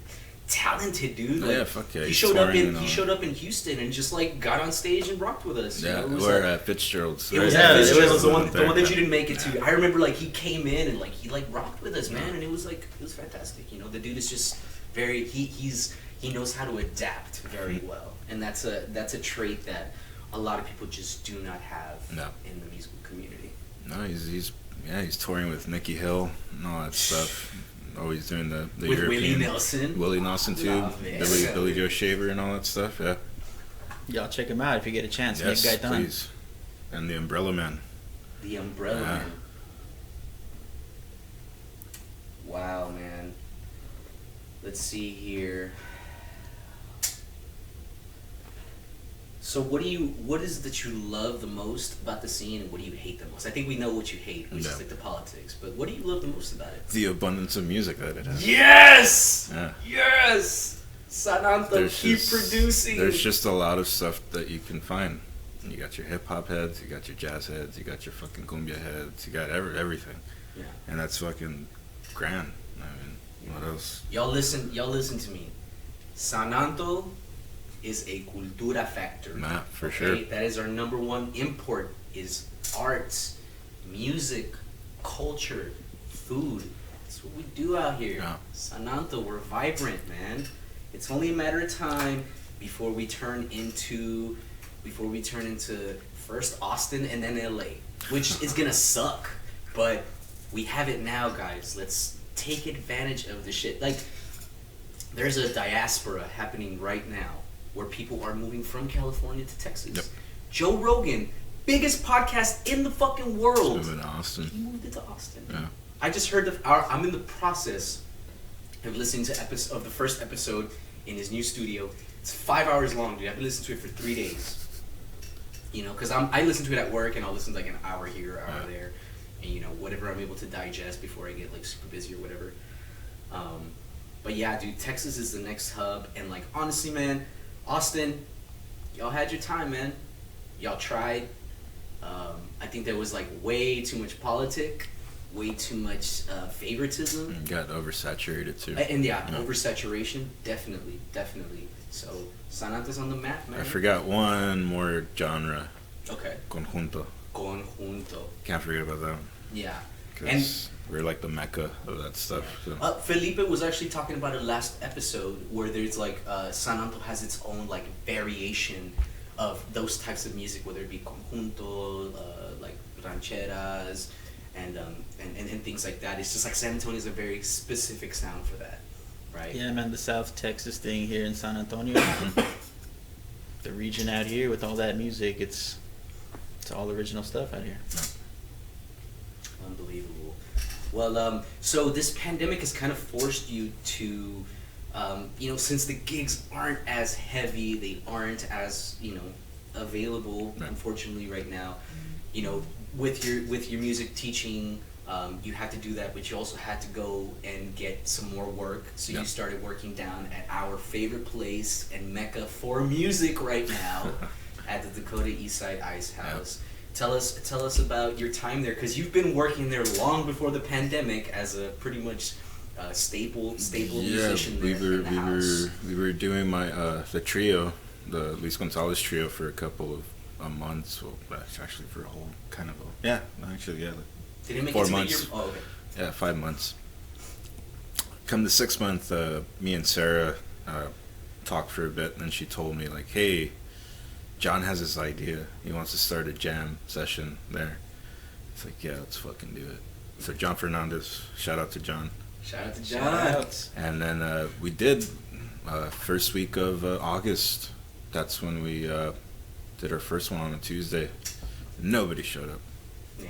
talented, dude. Like, Yeah, fuck yeah. He he's showed up touring in and all. he showed up in Houston and just like got on stage and rocked with us. Yeah, you know? It was we're like- at Fitzgerald's. It was Yeah, at it Fitzgerald's, was the one there. that you didn't make it to. I remember like he came in and like he like rocked with us, man, and it was fantastic. You know, the dude is just very he knows how to adapt very well, and that's a trait that a lot of people just do not have No. in the musical community. No, he's touring with Nicky Hill and all that stuff. Always doing the With European. Willie Nelson. Willie Nelson too. Love it. Billy Joe Shaver and all that stuff. Yeah. Y'all check him out if you get a chance. Yes, Nick Gaitan. please. And the Umbrella Man. The Umbrella Yeah. Man. Wow, man. Let's see here. So what is it that you love the most about the scene, and what do you hate the most? I think we know what you hate, which Yeah. is like the politics, but what do you love the most about it? The abundance of music that it has. Yes! Yeah. Yes! Sananto, keep producing! There's just a lot of stuff that you can find. You got your hip hop heads, you got your jazz heads, you got your fucking cumbia heads, you got everything. Yeah. And that's fucking grand. I mean, what else? Y'all listen to me. Sananto is a cultura factor. Nah, for Okay? sure. That is our number one import, is arts, music, culture, food. That's what we do out here. Yeah. Sananto, we're vibrant, man. It's only a matter of time before we turn into first Austin and then LA, which is gonna suck. But we have it now, guys. Let's take advantage of the shit. Like, there's a diaspora happening right now where people are moving from California to Texas. Yep. Joe Rogan, biggest podcast in the fucking world. Moving to Austin. He moved it to Austin. Yeah. I just heard I'm in the process of listening to the first episode in his new studio. It's 5 hours long, dude. I've been listening to it for 3 days. You know, because I listen to it at work, and I'll listen to like an hour here, hour Yeah. there, and you know, whatever I'm able to digest before I get like super busy or whatever. But yeah, dude, Texas is the next hub, and like honestly, man, Austin, y'all had your time, man. Y'all tried. I think there was like way too much politic, way too much favoritism. And got oversaturated too. And yeah, oversaturation, definitely. So, Sananto's on the map, man. I forgot one more genre. Okay. Conjunto. Conjunto. Can't forget about that one. Yeah. Because we're like the mecca of that stuff. So. Felipe was actually talking about it last episode, where there's like, Sananto has its own like variation of those types of music, whether it be conjunto, like rancheras, and things like that. It's just like San Antonio is a very specific sound for that, right? Yeah, man, the South Texas thing here in San Antonio. The region out here with all that music, it's all original stuff out here. Unbelievable. Well, so this pandemic has kind of forced you to, since the gigs aren't as heavy, they aren't as, available, Right. unfortunately, right now. With your music teaching, you had to do that, but you also had to go and get some more work. So Yeah. you started working down at our favorite place and mecca for music right now, at the Dakota Eastside Ice House. Tell us about your time there, because you've been working there long before the pandemic as a pretty much staple musician there in the house. We were doing my the trio, the Luis Gonzalez trio, for a couple of months. Well, actually for a whole kind of Did it make 4 it to months. the year? Oh, okay. Yeah, 5 months. Come the 6th month, me and Sarah talked for a bit, and then she told me like, "Hey, John has this idea. He wants to start a jam session there." It's like, yeah, let's fucking do it. So John Fernandez, shout out to John. Shout out to John. And then we did first week of August. That's when we did our first one on a Tuesday. Nobody showed up. Yeah.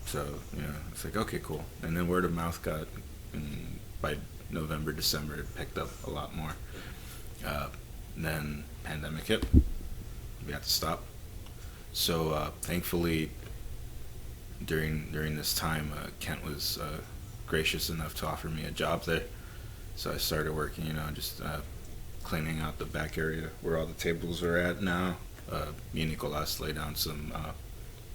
So, it's like, okay, cool. And then word of mouth got, by November, December, it picked up a lot more. Then pandemic hit. We had to stop. So, thankfully, during this time, Kent was gracious enough to offer me a job there. So I started working, just cleaning out the back area where all the tables are at now. Me and Nicolas laid down some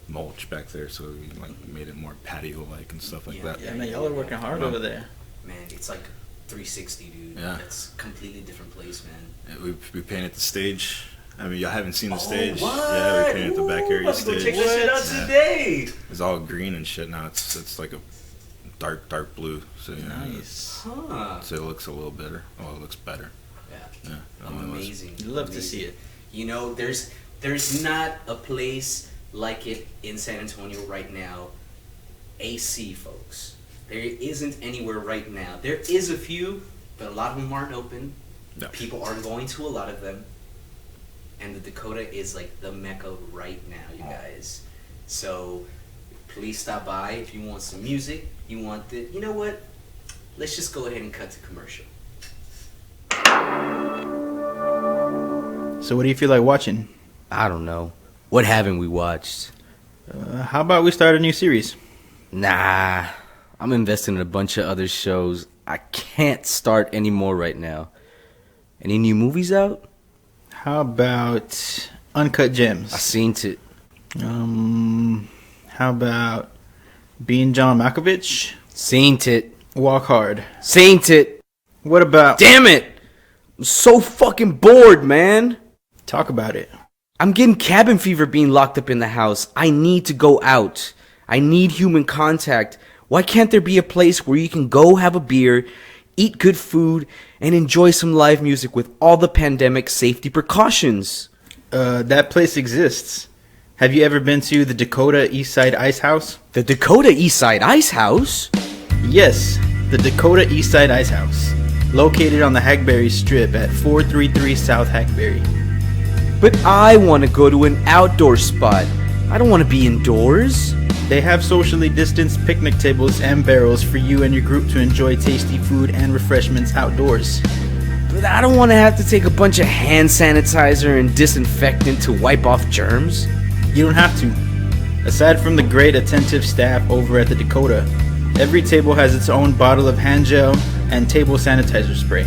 mulch back there, so we made it more patio-like and stuff like that. Yeah, man, y'all are working hard over there. Man, it's like 360, dude. Yeah. That's a completely different place, man. Yeah, we painted the stage. I mean, y'all haven't seen the stage. What? Yeah, we painted the back area stage. Check this shit out today. It's all green and shit now. It's like a dark blue. So Nice. Huh. So it looks a little better. Oh, it looks better. Yeah. Yeah. Amazing. You'd love to see it. There's not a place like it in San Antonio right now. AC, folks. There isn't anywhere right now. There is a few, but a lot of them aren't open. Yeah. People aren't going to a lot of them. And the Dakota is like the mecca right now, you guys. So please stop by if you want some music. You know what? Let's just go ahead and cut to commercial. So what do you feel like watching? I don't know. What haven't we watched? How about we start a new series? Nah, I'm investing in a bunch of other shows. I can't start any more right now. Any new movies out? How about Uncut Gems? I seen it. How about Being John Malkovich? Seen it. Walk Hard. Seen it. What about... Damn it! I'm so fucking bored, man. Talk about it. I'm getting cabin fever being locked up in the house. I need to go out. I need human contact. Why can't there be a place where you can go have a beer, eat good food, and enjoy some live music with all the pandemic safety precautions? That place exists. Have you ever been to the Dakota Eastside Ice House? The Dakota Eastside Ice House? Yes, the Dakota Eastside Ice House. Located on the Hackberry Strip at 433 South Hackberry. But I want to go to an outdoor spot. I don't want to be indoors. They have socially distanced picnic tables and barrels for you and your group to enjoy tasty food and refreshments outdoors. But I don't want to have to take a bunch of hand sanitizer and disinfectant to wipe off germs. You don't have to. Aside from the great attentive staff over at the Dakota, every table has its own bottle of hand gel and table sanitizer spray.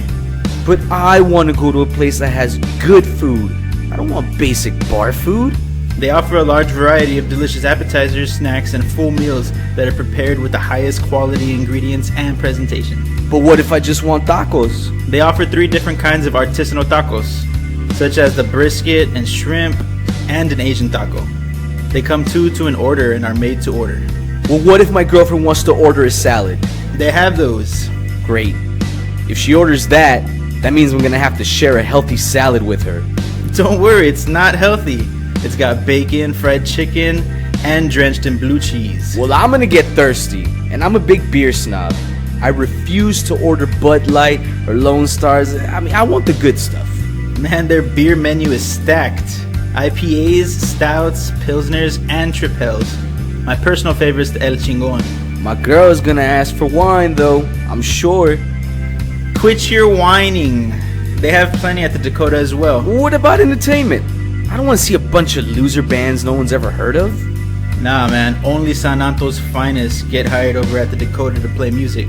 But I want to go to a place that has good food. I don't want basic bar food. They offer a large variety of delicious appetizers, snacks, and full meals that are prepared with the highest quality ingredients and presentation. But what if I just want tacos? They offer 3 different kinds of artisanal tacos, such as the brisket and shrimp and an Asian taco. They come 2 to an order and are made to order. Well, what if my girlfriend wants to order a salad? They have those. Great. If she orders that means I'm gonna have to share a healthy salad with her. Don't worry, it's not healthy. It's got bacon, fried chicken, and drenched in blue cheese. Well, I'm gonna get thirsty, and I'm a big beer snob. I refuse to order Bud Light or Lone Stars. I want the good stuff. Man, their beer menu is stacked. IPAs, stouts, pilsners, and tripels. My personal favorite is the El Chingon. My girl is gonna ask for wine, though, I'm sure. Quit your whining. They have plenty at the Dakota as well. What about entertainment? I don't want to see a bunch of loser bands no one's ever heard of. Nah, man. Only San Antonio's finest get hired over at the Dakota to play music.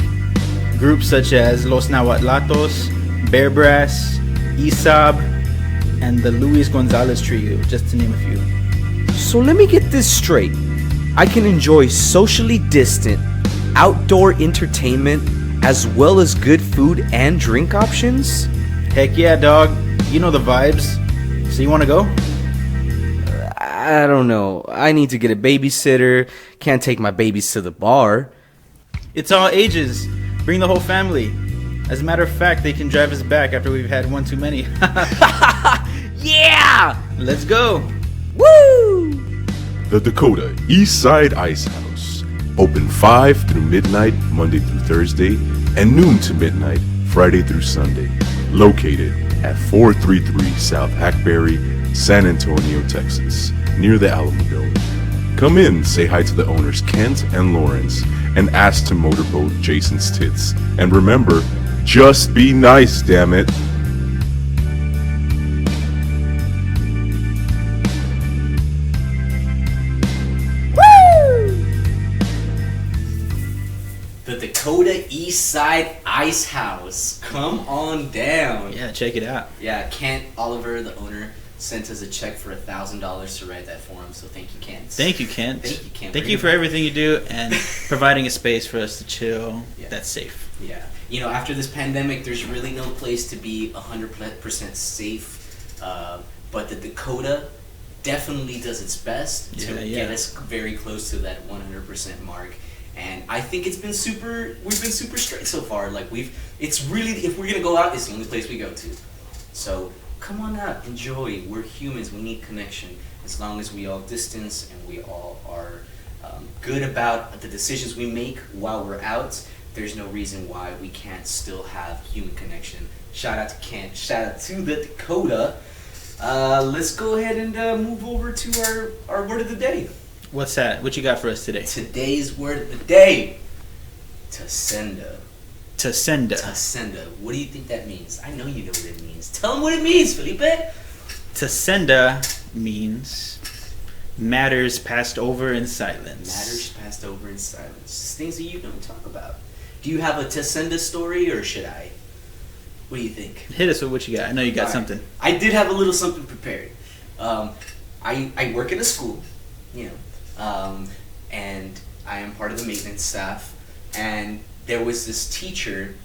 Groups such as Los Nahulatlatos, Bexar Brass, Isab, and the Luis Gonzalez Trio, just to name a few. So let me get this straight. I can enjoy socially distant, outdoor entertainment as well as good food and drink options? Heck yeah, dog. You know the vibes. So you want to go? I don't know. I need to get a babysitter. Can't take my babies to the bar. It's all ages. Bring the whole family. As a matter of fact, they can drive us back after we've had one too many. Yeah! Let's go. Woo! The Dakota Eastside Ice House. Open 5 through midnight, Monday through Thursday, and noon to midnight, Friday through Sunday. Located at 433 South Hackberry, San Antonio, Texas, near the Alamo Building. Come in, say hi to the owners Kent and Lawrence, and ask to motorboat Jason's tits. And remember, just be nice, damn it. The Dakota East Side Ice House. Come on down. Yeah, check it out. Yeah, Kent Oliver, the owner, sent us a check for $1,000 to write that for him. So thank you, Kent. Thank you, Kent. Thank you, Kent. Thank you for everything you do and providing a space for us to chill. Yeah. That's safe. Yeah. You know, after this pandemic, there's really no place to be 100% safe. But the Dakota definitely does its best to get us very close to that 100% mark. And I think we've been super straight so far. Like it's really, if we're gonna go out, it's the only place we go to. So come on out, enjoy. We're humans, we need connection. As long as we all distance and we all are good about the decisions we make while we're out, there's no reason why we can't still have human connection. Shout out to Kent, shout out to the Dakota. Let's go ahead and move over to our word of the day. What's that? What you got for us today? Today's word of the day, Tacenda. Tacenda. Tacenda. What do you think that means? I know you know what it means. Tell them what it means, Felipe. Tacenda means matters passed over in silence. Matters passed over in silence. Things that you don't talk about. Do you have a Tacenda story, or should I? What do you think? Hit us with what you got. I know you got something. I did have a little something prepared. I work in a school, you know, and I am part of the maintenance staff. And there was this teacher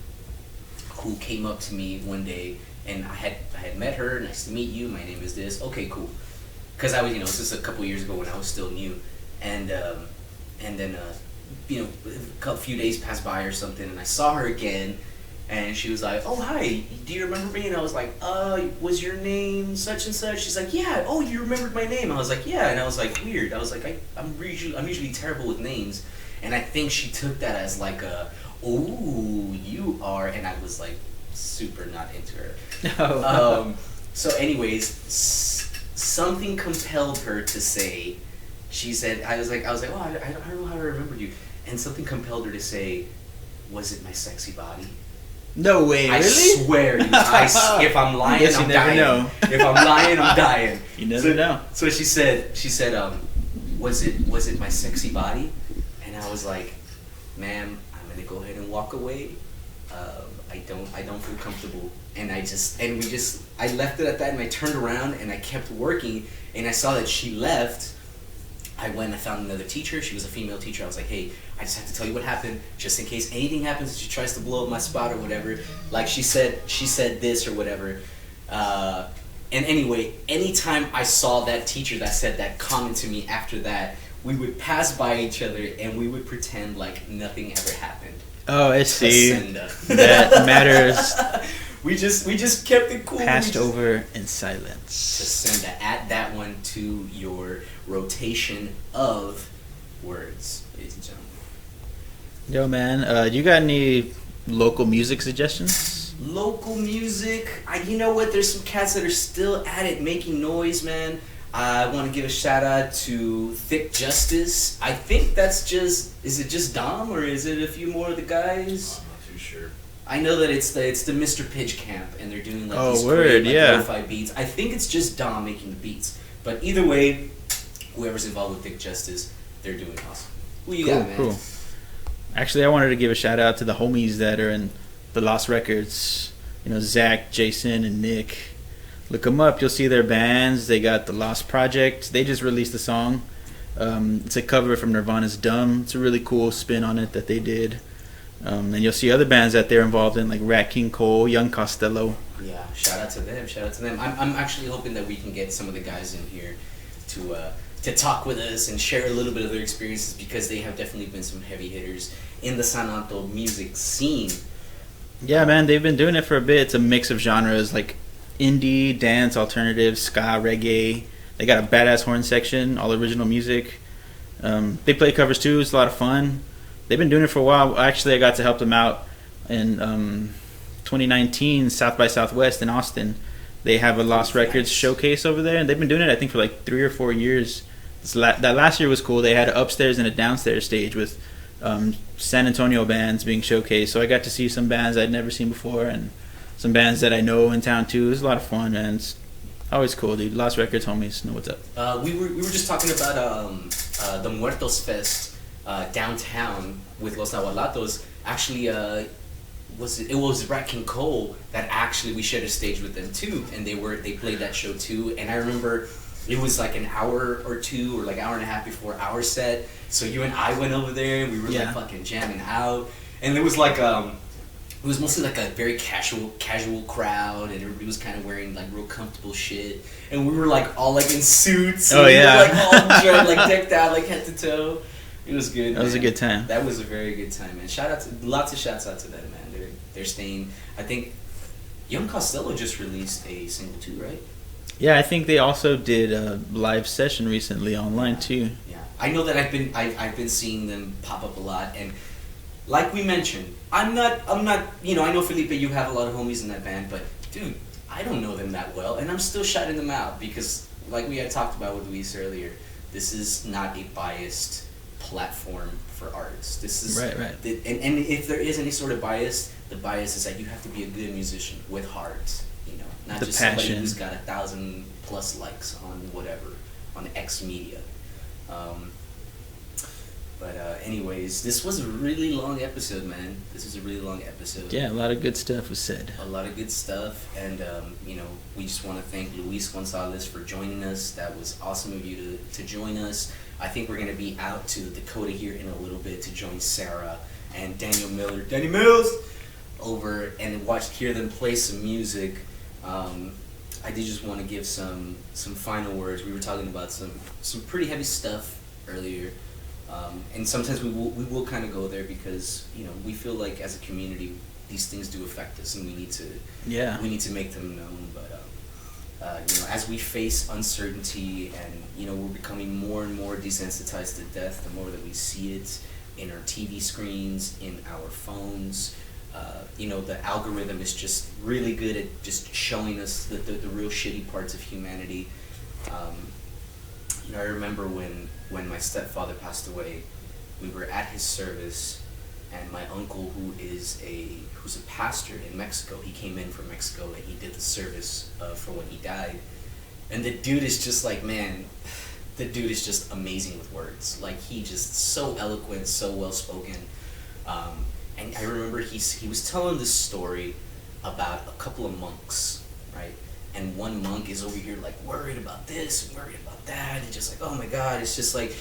who came up to me one day, and I had met her. Nice to meet you. My name is this. Okay, cool. Because I was, you know, this is a couple years ago when I was still new, and then you know, a few days passed by or something, and I saw her again, and she was like, "Oh, hi, do you remember me?" And I was like, "Was your name such and such?" She's like, "Yeah." "Oh, you remembered my name?" I was like, "Yeah." And I was like, weird. I was like, I'm usually terrible with names, and I think she took that as like "Oh, you are," and I was like super not into her. So anyways, something compelled her to say, she said, I was like, "Oh, I don't know how I remembered you," and something compelled her to say, "Was it my sexy body?" No way, I really? swear, if I'm lying, I'm dying. Know. If I'm lying, I'm dying. You never know. So she said, was it my sexy body? And I was like, "Ma'am, I'm gonna go ahead and walk away. I don't feel comfortable." And I left it at that, and I turned around and I kept working, and I saw that she left. I went and I found another teacher. She was a female teacher. I was like, "Hey, I just have to tell you what happened, just in case anything happens and she tries to blow up my spot or whatever." Like she said this or whatever. And anyway, anytime I saw that teacher that said that comment to me after that, we would pass by each other and we would pretend like nothing ever happened. Oh, I see. Tacenda. That matters. We just kept it cool. Passed over in silence. Tacenda. Add that one to your rotation of words, ladies and gentlemen. Yo, man, you got any local music suggestions? Local music. You know what? There's some cats that are still at it, making noise, man. I want to give a shout out to Thick Justice. I think that's is it just Dom, or is it a few more of the guys? I'm not too sure. I know that it's the Mr. Pitch Camp, and they're doing like these word, great, like, yeah. lo-fi beats. I think it's just Dom making the beats. But either way, whoever's involved with Thick Justice, they're doing awesome. Who you got, man? Cool. Actually, I wanted to give a shout out to the homies that are in the Lost Records. You know, Zach, Jason, and Nick. Look them up. You'll see their bands. They got the Lost Project. They just released a song. It's a cover from Nirvana's Dumb. It's a really cool spin on it that they did. And you'll see other bands that they're involved in, like Rat King Cole, Young Costello. Yeah, shout out to them. I'm actually hoping that we can get some of the guys in here to talk with us and share a little bit of their experiences, because they have definitely been some heavy hitters in the San Anto music scene. Yeah, man, they've been doing it for a bit. It's a mix of genres like indie, dance, alternative, ska, reggae. They got a badass horn section, all original music. They play covers too. It's a lot of fun. They've been doing it for a while. Actually, I got to help them out in 2019 South by Southwest in Austin. They have a Lost Records showcase over there, and they've been doing it, I think, for like 3 or 4 years. that last year was cool. They had an upstairs and a downstairs stage with San Antonio bands being showcased. So I got to see some bands I'd never seen before and some bands that I know in town too. It was a lot of fun, man. It's always cool, dude. Lost Records homies know what's up. We were just talking about the Muertos Fest downtown with Los Nahulatlatos. Actually, it was Rat King Cole that actually we shared a stage with them too, and they played that show too. And I remember it was like an hour or two or like hour and a half before our set. So you and I went over there and we were like fucking jamming out, and it was like it was mostly like a very casual crowd, and everybody was kind of wearing like real comfortable shit, and we were like all like in suits. Oh, and yeah. we were, like all dressed, like decked out like head to toe. It was good. That was a good time. That was a very good time, man. Lots of shouts out to them, man. They're staying. I think Young Costello just released a single too, right? Yeah, I think they also did a live session recently online too. Yeah, I know that I've been seeing them pop up a lot, and like we mentioned, I'm not. You know, I know Felipe, you have a lot of homies in that band, but dude, I don't know them that well, and I'm still shouting them out because, like we had talked about with Luis earlier, this is not a biased platform for artists. This is right. And if there is any sort of bias, the bias is that you have to be a good musician with heart. You know, not the just passion. somebody who's got 1,000+ likes on whatever on X media. But anyways, this was a really long episode, man. This was a really long episode. Yeah, a lot of good stuff was said. A lot of good stuff, and you know, we just want to thank Luis Gonzalez for joining us. That was awesome of you to join us. I think we're gonna be out to Dakota here in a little bit to join Sarah and Danny Mills, over and hear them play some music. I did just want to give some final words. We were talking about some pretty heavy stuff earlier. And sometimes we will kind of go there because, you know, we feel like as a community these things do affect us, and we need to make them known. But you know, as we face uncertainty and, you know, we're becoming more and more desensitized to death, the more that we see it in our TV screens, in our phones. You know, the algorithm is just really good at just showing us the real shitty parts of humanity. You know, I remember when my stepfather passed away, we were at his service, and my uncle, who's a pastor in Mexico, he came in from Mexico and he did the service for when he died. And the dude is just like, man, the dude is just amazing with words. Like, he just so eloquent, so well spoken. And I remember he was telling this story about a couple of monks, right? And one monk is over here like worried about this and worried about that, and just like, oh my God, it's just like,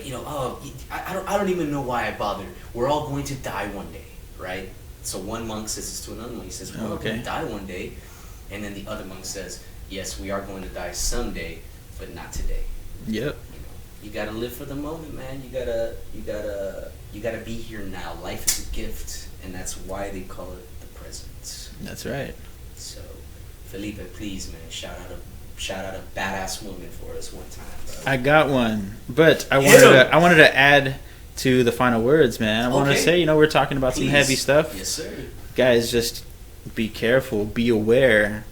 you know, oh, I don't even know why I bothered. We're all going to die one day, right? So one monk says this to another monk. He says, we're all going to die one day. And then the other monk says, yes, we are going to die someday, but not today. Yep. You know, you gotta live for the moment, man. You gotta be here now. Life is a gift, and that's why they call it the present. That's right. So, Felipe, please, man, shout out a badass woman for us one time, bro. I got one, but I wanted to add to the final words, man. I want to say, you know, we're talking about some heavy stuff. Yes, sir. Guys, just be careful, be aware,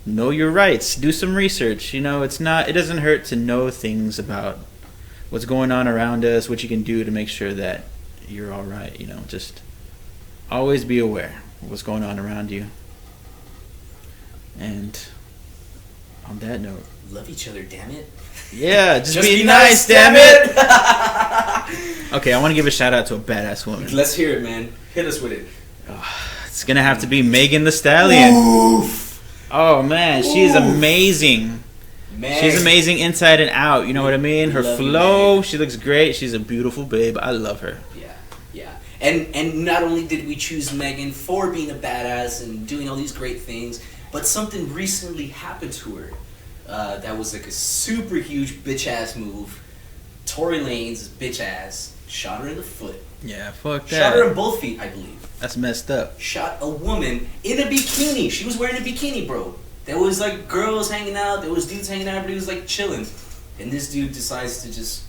know your rights, do some research. You know, it doesn't hurt to know things about what's going on around us, what you can do to make sure that you're all right. You know, just always be aware of what's going on around you. And on that note, love each other, damn it. Yeah, just be nice, damn it. Okay, I want to give a shout out to a badass woman. Let's hear it, man. Hit us with it. It's gonna have to be Megan Thee Stallion. Oof. Oh man, she's amazing. Man. She's amazing inside and out. You know what I mean? Her Love flow, Meg. she looks great. She's a beautiful babe. I love her. Yeah. And not only did we choose Megan for being a badass and doing all these great things, but something recently happened to her that was like a super huge bitch ass move. Tory Lanez bitch ass shot her in the foot. Yeah, fuck Shot her that. in both feet, I believe. That's messed up. Shot a woman in a bikini. She was wearing a bikini, bro. There was like girls hanging out, there was dudes hanging out, but he was like chilling. And this dude decides to just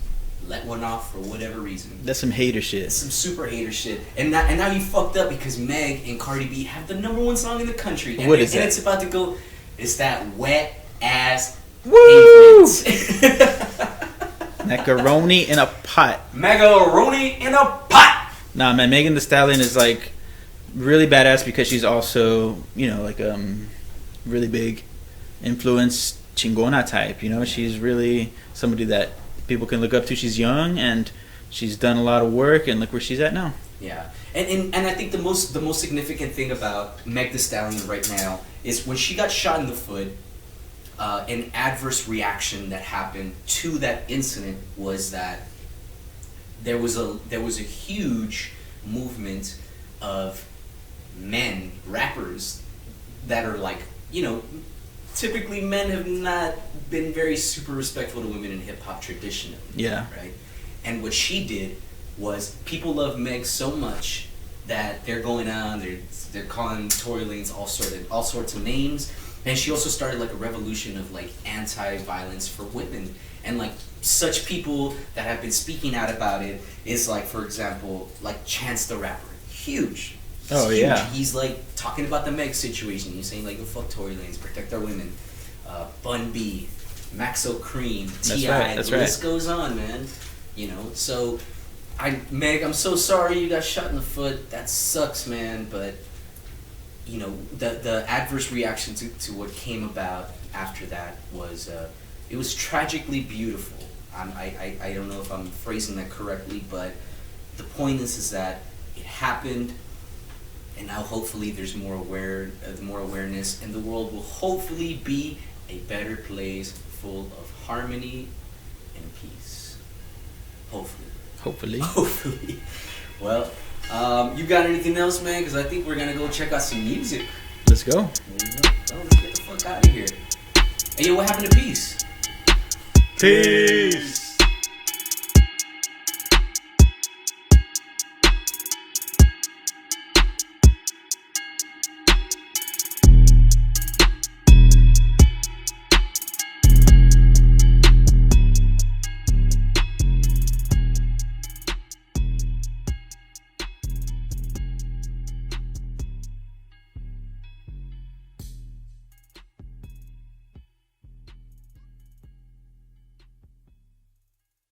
let one off for whatever reason. That's some hater shit. Some super hater shit. And now you fucked up because Meg and Cardi B have the #1 song in the country. And What is that? And it's about to go. It's that wet ass Woo! pavement. Macaroni in a pot. Macaroni in a pot. Nah, man, Megan Thee Stallion is like really badass because she's also, you know, like really big influence, chingona type. You know, she's really somebody that people can look up to. She's young and she's done a lot of work, and look where she's at now. Yeah, and I think the most significant thing about Meg Thee Stallion right now is when she got shot in the foot. An adverse reaction that happened to that incident was that there was a huge movement of men, rappers, that are like, you know, typically men have not been very super respectful to women in hip hop traditionally. Yeah. Right. And what she did was people love Meg so much that they're going on, they're calling Tory Lanez all sorts of names. And she also started like a revolution of like anti-violence for women, and like such people that have been speaking out about it is like, for example, like Chance the Rapper, huge. Oh huge. yeah. He's like talking about the Meg situation. He's saying like, fuck Tory Lanez, protect our women. Bun B, Maxo Cream, T.I. That's the right. list goes on, man. You know, so Meg, I'm so sorry you got shot in the foot. That sucks, man, but. You know, the adverse reaction to what came about after that was it was tragically beautiful. I don't know if I'm phrasing that correctly, but the point is that it happened, and now hopefully there's more awareness, and the world will hopefully be a better place full of harmony and peace. Hopefully. Hopefully. Well. You got anything else, man? Because I think we're gonna go check out some music. Let's go. Well, let's get the fuck out of here. Hey, yo, what happened to peace? Peace.